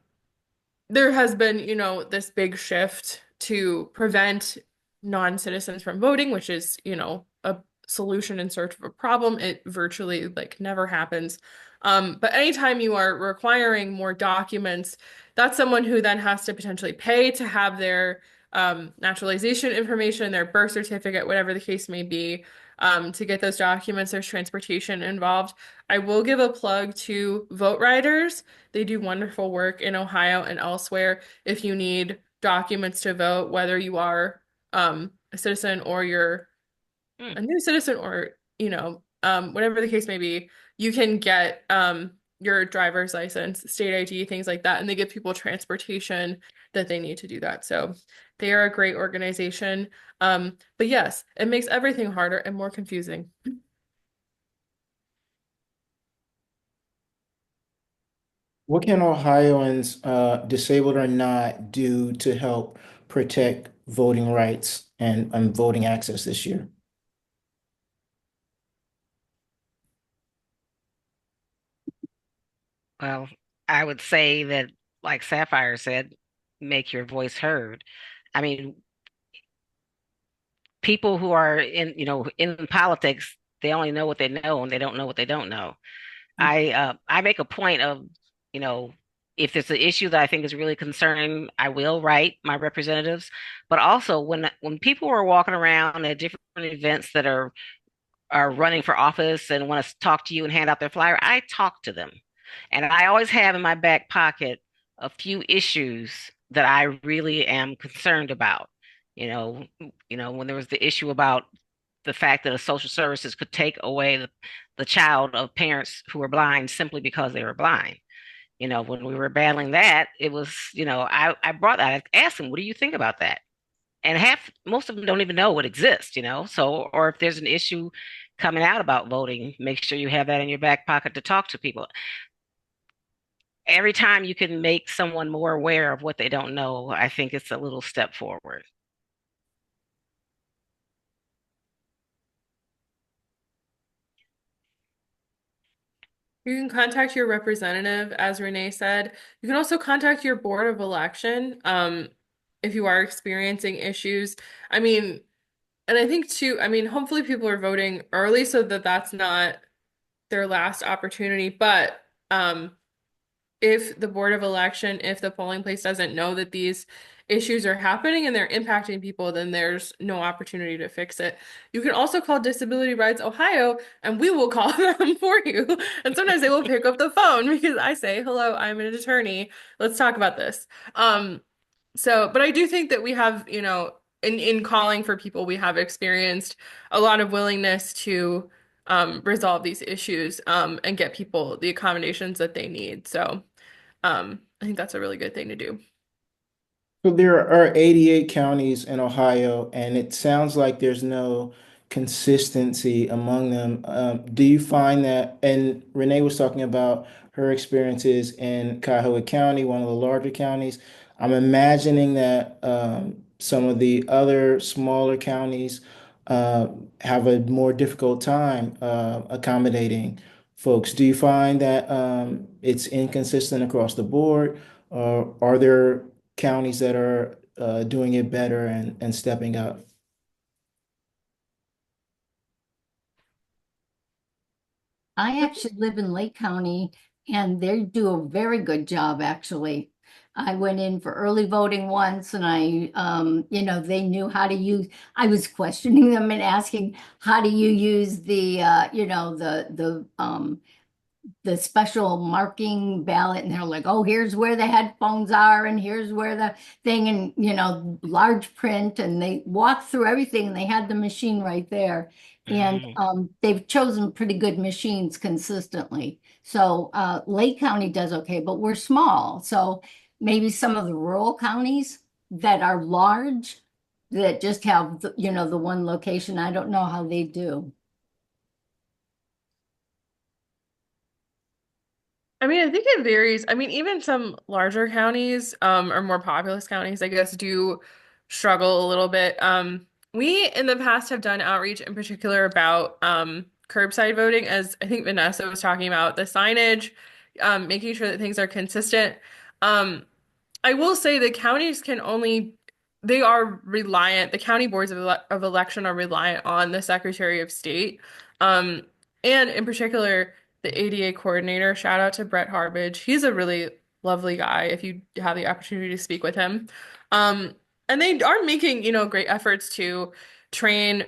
there has been, this big shift to prevent non-citizens from voting, which is, a solution in search of a problem. It virtually like never happens. But anytime you are requiring more documents, that's someone who then has to potentially pay to have their naturalization information, their birth certificate, whatever the case may be, to get those documents. There's transportation involved. I will give a plug to Vote Riders. They do wonderful work in Ohio and elsewhere. If you need documents to vote, whether you are a citizen or you're Mm. a new citizen or, whatever the case may be, you can get your driver's license, state ID, things like that, and they give people transportation that they need to do that. So they are a great organization. But yes, it makes everything harder and more confusing. What can Ohioans, disabled or not, do to help protect voting rights and voting access this year? Well, I would say that, like Sapphire said, make your voice heard. I mean, people who are in politics, they only know what they know and they don't know what they don't know. I make a point of, you know, if there's an issue that I think is really concerning, I will write my representatives. But also when people are walking around at different events that are running for office and want to talk to you and hand out their flyer, I talk to them. And I always have in my back pocket a few issues that I really am concerned about. You know, when there was the issue about the fact that a social services could take away the child of parents who were blind simply because they were blind. When we were battling that, it was, I brought that, I asked them, what do you think about that? And most of them don't even know what exists. So, or if there's an issue coming out about voting, make sure you have that in your back pocket to talk to people. Every time you can make someone more aware of what they don't know, I think it's a little step forward. You can contact your representative, as Renee said. You can also contact your board of election, if you are experiencing issues. I mean, and I think too, I mean, hopefully people are voting early so that that's not their last opportunity. But if the board of election, if the polling place doesn't know that these issues are happening and they're impacting people, then there's no opportunity to fix it. You can also call Disability Rights Ohio and we will call them for you. And sometimes they will pick up the phone because I say, hello, I'm an attorney. Let's talk about this. But I do think that we have, in calling for people, we have experienced a lot of willingness to resolve these issues and get people the accommodations that they need. So I think that's a really good thing to do. So there are 88 counties in Ohio, and it sounds like there's no consistency among them. Do you find that, and Renee was talking about her experiences in Cuyahoga County, one of the larger counties. I'm imagining that some of the other smaller counties uh, have a more difficult time accommodating folks. Do you find that it's inconsistent across the board, or are there counties that are doing it better and stepping up? I actually live in Lake County and they do a very good job, actually. I went in for early voting once and they knew how to use, I was questioning them and asking, how do you use the the special marking ballot, and they're like, oh, here's where the headphones are, and here's where the thing, and large print, and they walk through everything, and they had the machine right there. And Mhm. they've chosen pretty good machines consistently. So Lake County does okay, but we're small. So maybe some of the rural counties that are large that just have the one location. I don't know how they do. I mean, I think it varies. I mean, even some larger counties, or more populous counties, I guess, do struggle a little bit. We in the past have done outreach in particular about curbside voting, as I think Vanessa was talking about, the signage, making sure that things are consistent. Um, I will say the counties can only, they are reliant, the county boards of election are reliant on the Secretary of State. Um, and in particular, the ADA coordinator, shout out to Brett Harbage. He's a really lovely guy if you have the opportunity to speak with him. Um, and they are making, great efforts to train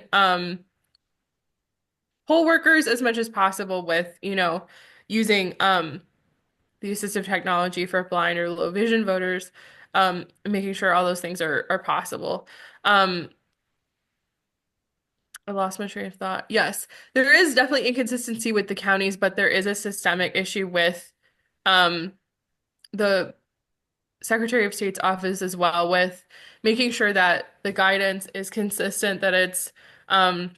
poll workers as much as possible with, using the assistive technology for blind or low vision voters, making sure all those things are possible. Um, I lost my train of thought. Yes, there is definitely inconsistency with the counties, but there is a systemic issue with um, the Secretary of State's office as well, with making sure that the guidance is consistent, that it's um,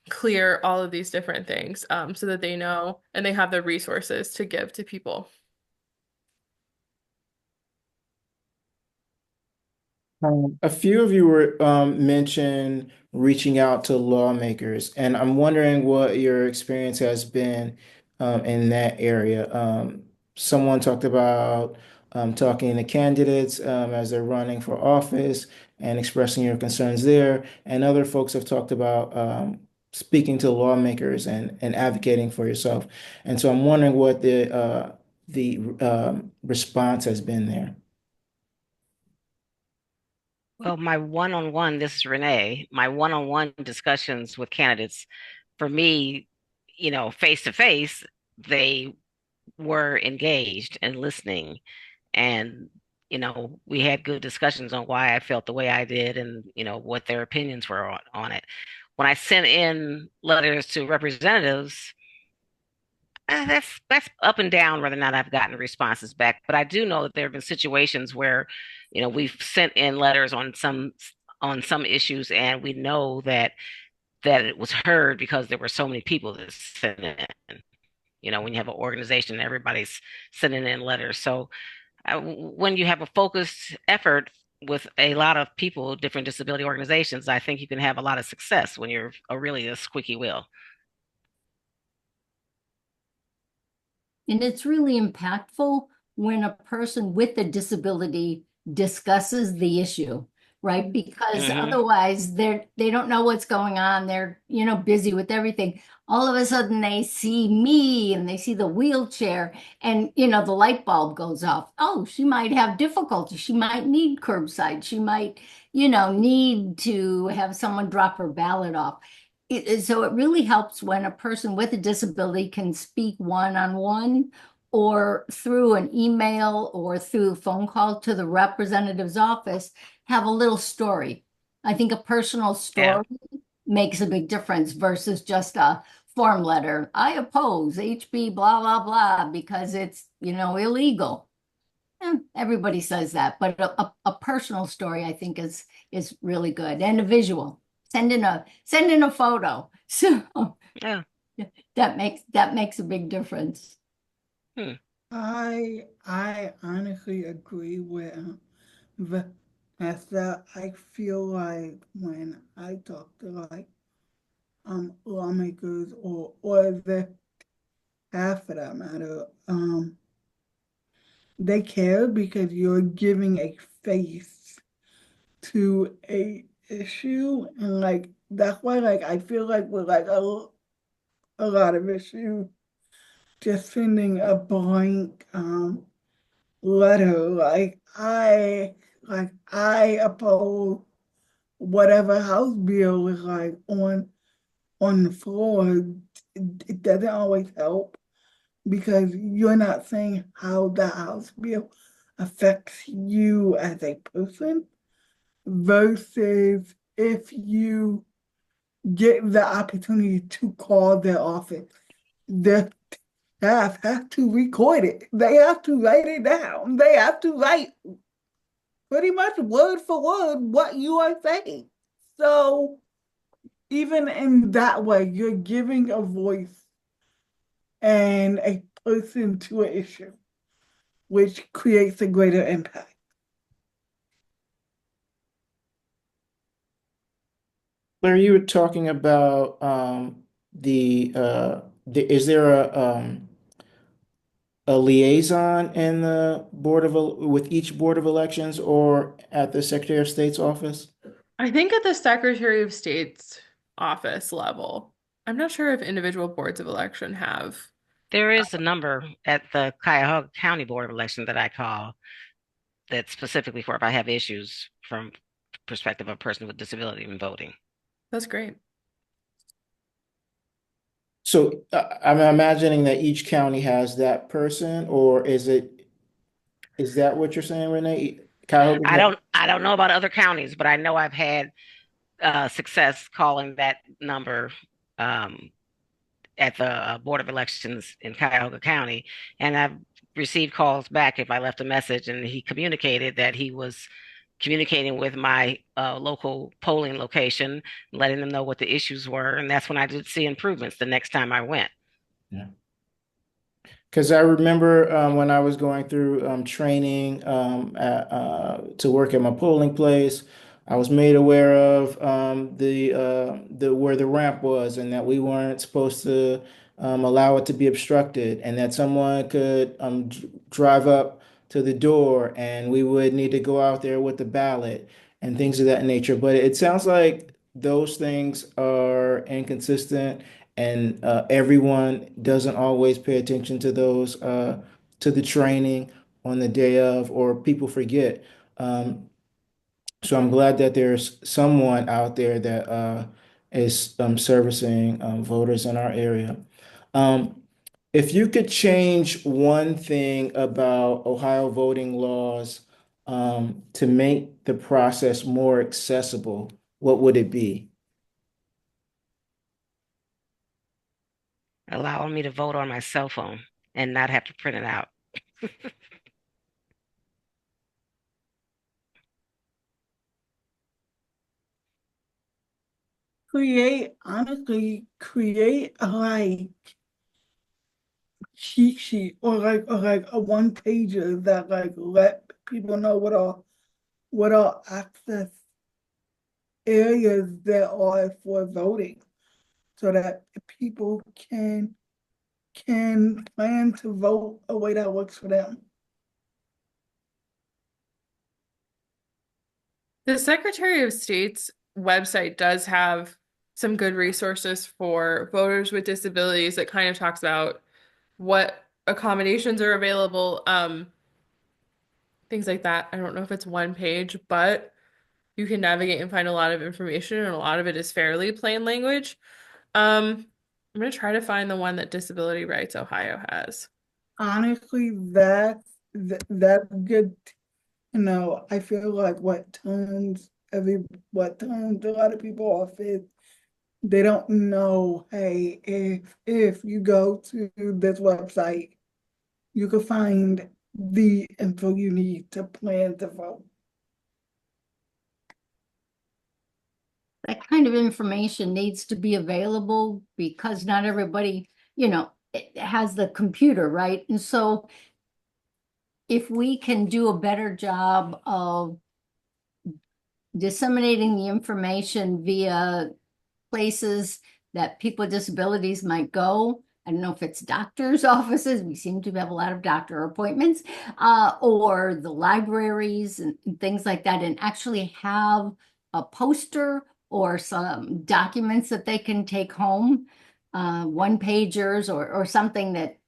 clear, all of these different things, so that they know and they have the resources to give to people. A few of you were mentioned reaching out to lawmakers, and I'm wondering what your experience has been in that area. Someone talked about talking to candidates as they're running for office and expressing your concerns there, and other folks have talked about speaking to lawmakers and advocating for yourself. And so I'm wondering what the response has been there. Well, my one-on-one, this is Renee, my one-on-one discussions with candidates, for me, face to face, they were engaged and listening. And, we had good discussions on why I felt the way I did and, what their opinions were on it. When I sent in letters to representatives, that's up and down whether or not I've gotten responses back. But I do know that there have been situations where, we've sent in letters on some issues, and we know that it was heard because there were so many people that sent in. When you have an organization, everybody's sending in letters. So when you have a focused effort with a lot of people, different disability organizations, I think you can have a lot of success when you're really a squeaky wheel. And it's really impactful when a person with a disability discusses the issue, right? Because Hmm. otherwise they don't know what's going on. They're, busy with everything. All of a sudden they see me and they see the wheelchair and, the light bulb goes off. Oh, she might have difficulty. She might need curbside. She might, need to have someone drop her ballot off. So it really helps when a person with a disability can speak one-on-one or through an email or through a phone call to the representative's office, have a little story. I think a personal Yeah. story makes a big difference versus just a form letter. I oppose HB blah, blah, blah, because it's, illegal. Everybody says that, but a personal story I think is really good, and a visual. Send in a photo. So Yeah. that makes a big difference. Hmm. I honestly agree with Vanessa. I feel like when I talk to lawmakers or the half for that matter, they care because you're giving a face to a issue, and like that's why like I feel like with like a lot of issues, just sending a blank letter like I oppose whatever House bill is like on the floor. It doesn't always help, because you're not saying how the House bill affects you as a person versus if you get the opportunity to call their office. The staff have to record it. They have to write it down. They have to write pretty much word for word what you are saying. So even in that way, you're giving a voice and a person to an issue, which creates a greater impact. Claire, you were talking about is there a liaison in the with each board of elections or at the Secretary of State's office? I think at the Secretary of State's office level. I'm not sure if individual boards of election have. There is a number at the Cuyahoga County Board of Election that I call that's specifically for if I have issues from perspective of a person with disability in voting. That's great. So I'm imagining that each county has that person, or is that what you're saying, Renee? I don't know about other counties, but I know I've had success calling that number at the Board of Elections in Cuyahoga County, and I've received calls back if I left a message, and he communicated that he was communicating with my local polling location, letting them know what the issues were, and that's when I did see improvements the next time I went. Yeah. Because I remember when I was going through training to work at my polling place, I was made aware of the where the ramp was, and that we weren't supposed to allow it to be obstructed, and that someone could drive up to the door, and we would need to go out there with the ballot and things of that nature. But it sounds like those things are inconsistent, and everyone doesn't always pay attention to those to the training on the day of, or people forget. So I'm glad that there's someone out there that is servicing voters in our area. Um, if you could change one thing about Ohio voting laws to make the process more accessible, what would it be? Allowing me to vote on my cell phone and not have to print it out. Honestly, create like cheat sheet or like a one pager that like let people know what all access areas there are for voting so that people can plan to vote a way that works for them. The Secretary of State's website does have some good resources for voters with disabilities that kind of talks about what accommodations are available, things like that. I don't know if it's one page, but you can navigate and find a lot of information, and a lot of it is fairly plain language. I'm gonna try to find the one that Disability Rights Ohio has. Honestly, that's good. I feel like what turns a lot of people off is they don't know, hey, if you go to this website, you can find the info you need to plan to vote. That kind of information needs to be available because not everybody, it has the computer, right? And so if we can do a better job of disseminating the information via places that people with disabilities might go. I don't know if it's doctors' offices. We seem to have a lot of doctor appointments, or the libraries and things like that, and actually have a poster or some documents that they can take home, one pagers or something that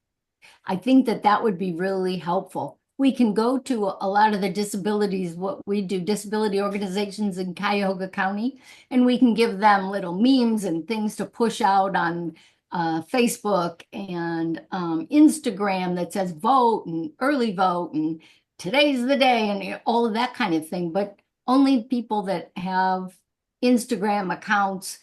I think that would be really helpful. We can go to a lot of the disabilities, what we do, disability organizations in Cuyahoga County, and we can give them little memes and things to push out on Facebook and Instagram that says vote and early vote and today's the day and all of that kind of thing. But only people that have Instagram accounts,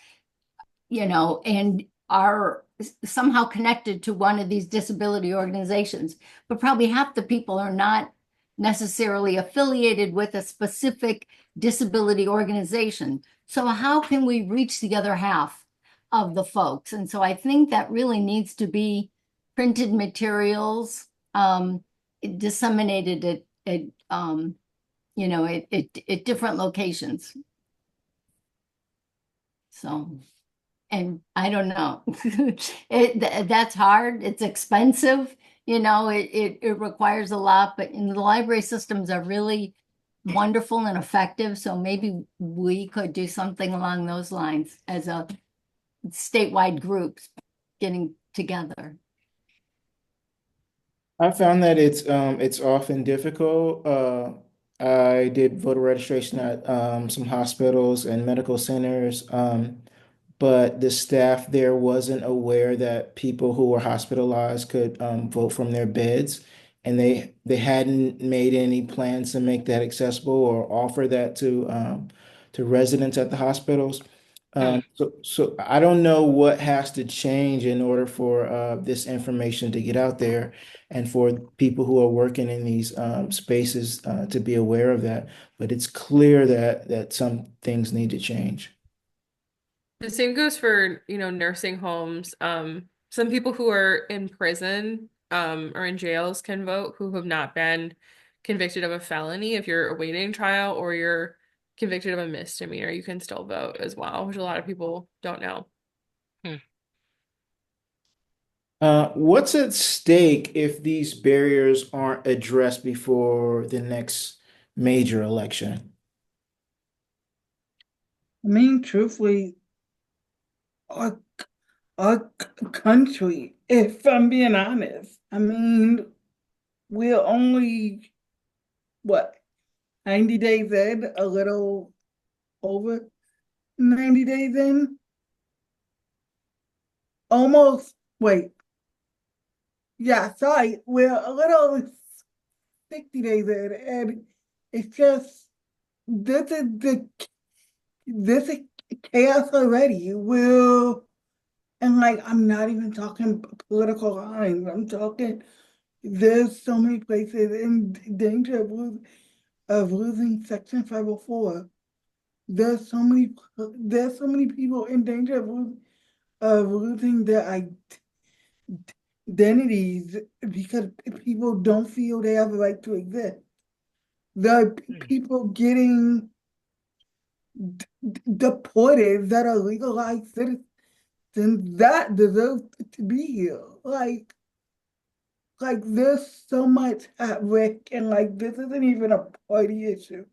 and are somehow connected to one of these disability organizations. But probably half the people are not necessarily affiliated with a specific disability organization. So how can we reach the other half of the folks? And so I think that really needs to be printed materials, disseminated at different locations. So, and I don't know. That's hard. It's expensive. It requires a lot, but the library systems are really wonderful and effective. So maybe we could do something along those lines as a statewide group getting together. I found that it's often difficult. I did voter registration at some hospitals and medical centers. But the staff there wasn't aware that people who were hospitalized could vote from their beds, and they hadn't made any plans to make that accessible or offer that to residents at the hospitals. Hmm. So I don't know what has to change in order for this information to get out there and for people who are working in these spaces to be aware of that. But it's clear that some things need to change. The same goes for, nursing homes. Some people who are in prison, or in jails can vote who have not been convicted of a felony. If you're awaiting trial or you're convicted of a misdemeanor, you can still vote as well, which a lot of people don't know. Hmm. What's at stake if these barriers aren't addressed before the next major election? I mean, truthfully, our, our country, if I'm being honest, I mean, we're only, what, 90 days in, a little over 90 days in? Almost, wait, yeah, sorry, we're a little over 60 days in, and it's just, this is the, this is chaos already. And like, I'm not even talking political lines, I'm talking, there's so many places in danger of losing Section 504. There's so many people in danger of losing their identities because people don't feel they have a right to exist. There are people getting deported that are legalized citizens that deserve to be here. Like there's so much at risk, and like this isn't even a party issue.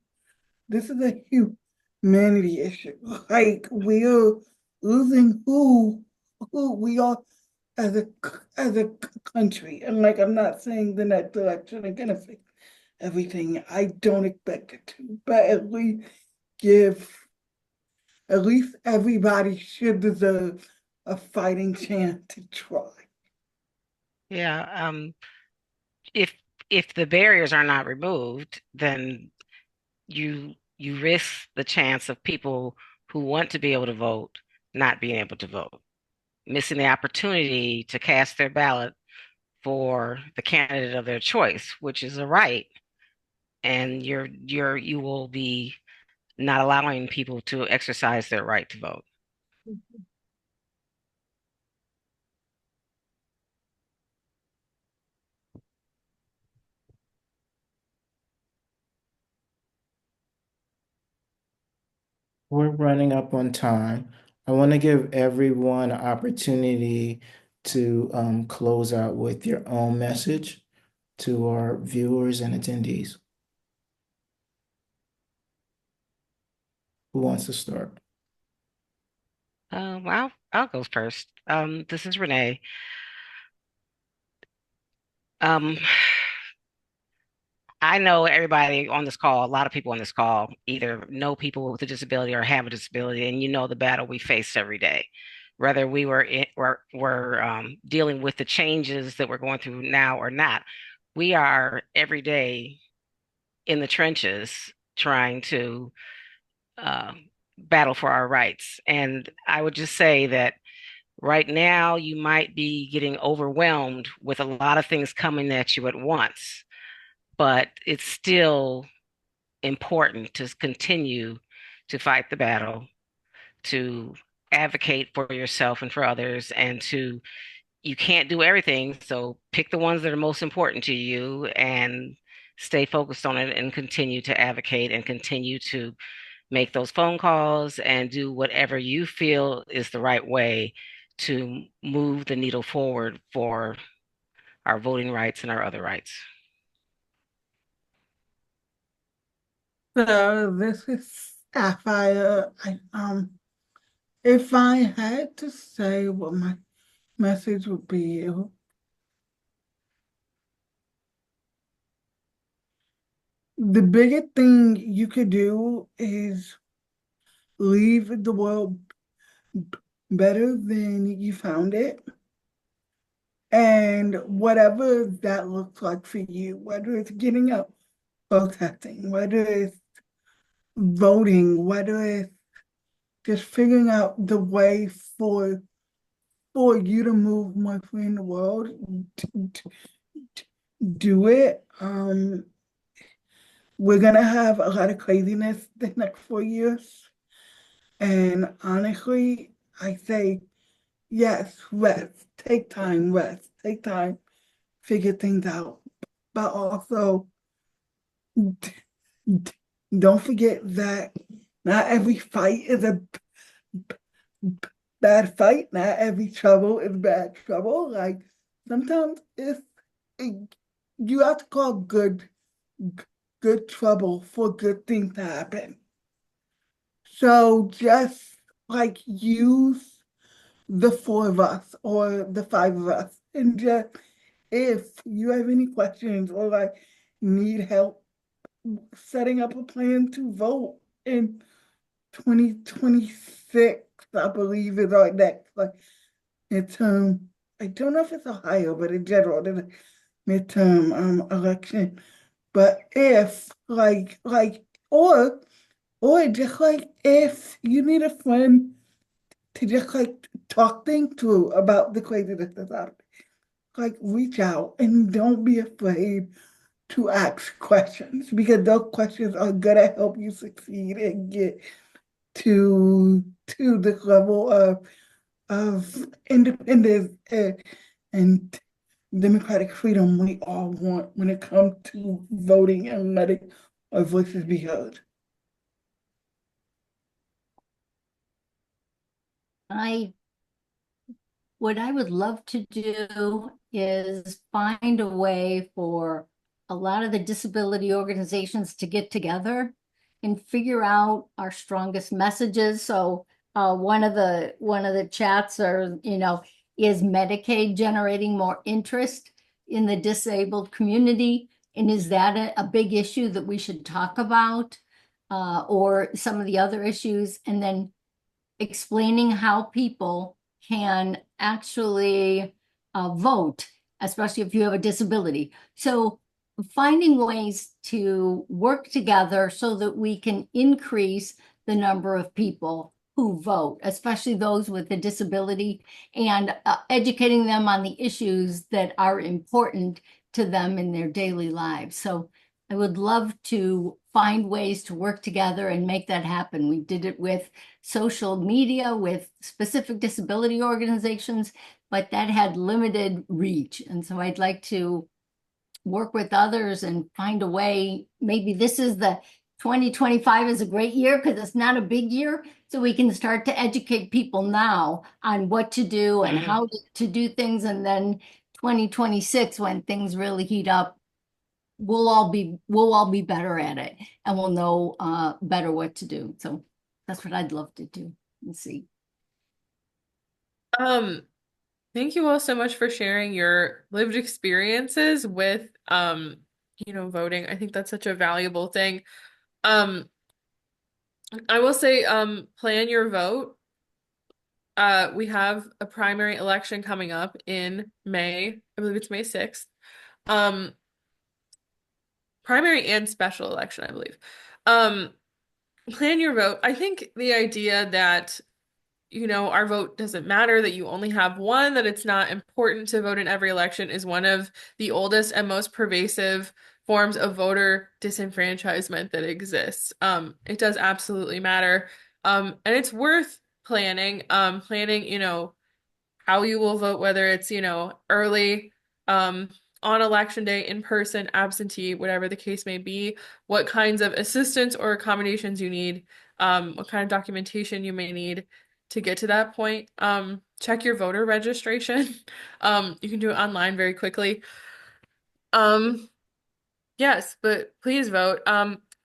This is a humanity issue. Like we're losing who we are as a country. And like I'm not saying the next election is gonna fix everything. I don't expect it to, but give at least everybody should deserve a fighting chance to try. Yeah. If if the barriers are not removed, then you risk the chance of people who want to be able to vote not being able to vote, missing the opportunity to cast their ballot for the candidate of their choice, which is a right. And you will be not allowing people to exercise their right to vote. We're running up on time. I want to give everyone an opportunity to close out with your own message to our viewers and attendees. Who wants to start? I'll go first. This is Renee. Um, I know everybody on this call, a lot of people on this call either know people with a disability or have a disability, and you know the battle we face every day. whether we were dealing with the changes that we're going through now or not. We are every day in the trenches trying to uh, battle for our rights. And I would just say that right now you might be getting overwhelmed with a lot of things coming at you at once, but it's still important to continue to fight the battle, to advocate for yourself and for others, and to you can't do everything, so pick the ones that are most important to you and stay focused on it and continue to advocate and continue to make those phone calls and do whatever you feel is the right way to move the needle forward for our voting rights and our other rights. So this is Sapphire. If I had to say what my message would be, the biggest thing you could do is leave the world better than you found it. And whatever that looks like for you, whether it's getting up, protesting, whether it's voting, whether it's just figuring out the way for you to move more free in the world, do it. We're gonna have a lot of craziness the next 4 years. And honestly, I say yes, rest, take time, figure things out. But also don't forget that not every fight is a bad fight. Not every trouble is bad trouble. Like sometimes you have to call good trouble for good things to happen. So just like use the four of us or the five of us, and just if you have any questions or like need help setting up a plan to vote in 2026, I believe is our next like midterm. I don't know if it's Ohio, but in general, the midterm election. But if or just like if you need a friend to just like talk things through about the craziness that's out there, like reach out and don't be afraid to ask questions because those questions are gonna help you succeed and get to this level of independence and democratic freedom we all want when it comes to voting and letting our voices be heard. What I would love to do is find a way for a lot of the disability organizations to get together and figure out our strongest messages. So one of the chats are, is Medicaid generating more interest in the disabled community? And is that a big issue that we should talk about? Or some of the other issues, and then explaining how people can actually vote, especially if you have a disability. So finding ways to work together so that we can increase the number of people who vote, especially those with a disability, and educating them on the issues that are important to them in their daily lives. So I would love to find ways to work together and make that happen. We did it with social media, with specific disability organizations, but that had limited reach. And so I'd like to work with others and find a way. Maybe this is the 2025 is a great year because it's not a big year. So we can start to educate people now on what to do and how to do things. And then 2026, when things really heat up, we'll all be better at it and we'll know better what to do. So that's what I'd love to do and see. Thank you all so much for sharing your lived experiences with voting. I think that's such a valuable thing. Um, I will say, plan your vote. we have a primary election coming up in May. I believe it's May 6th. Um, primary and special election, I believe. Um, plan your vote. I think the idea that our vote doesn't matter, that you only have one, that it's not important to vote in every election is one of the oldest and most pervasive forms of voter disenfranchisement that exists. It does absolutely matter. And it's worth planning, how you will vote, whether it's, early, on election day, in person, absentee, whatever the case may be, what kinds of assistance or accommodations you need, what kind of documentation you may need to get to that point. Check your voter registration. You can do it online very quickly. Um, yes, but please vote.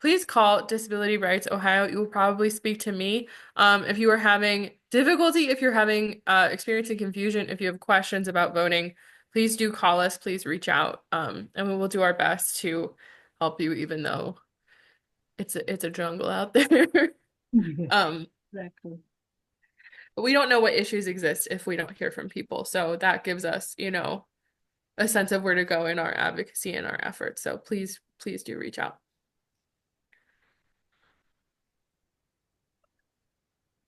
Please call Disability Rights Ohio. You will probably speak to me. If you are having difficulty, if you're having experiencing confusion, if you have questions about voting, please do call us. Please reach out. And we will do our best to help you, even though it's a jungle out there. Um, Exactly. but we don't know what issues exist if we don't hear from people. So that gives us, a sense of where to go in our advocacy and our efforts. So please do reach out.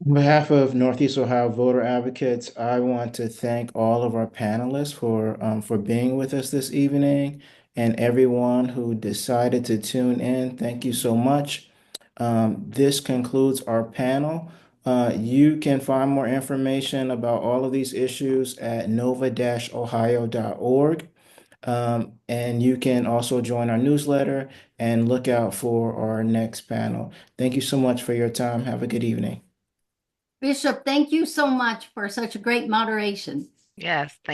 On behalf of Northeast Ohio Voter Advocates, I want to thank all of our panelists for being with us this evening, and everyone who decided to tune in. Thank you so much. This concludes our panel. You can find more information about all of these issues at nova-ohio.org. And you can also join our newsletter and look out for our next panel. Thank you so much for your time. Have a good evening. Bishop, thank you so much for such a great moderation. Yes, thank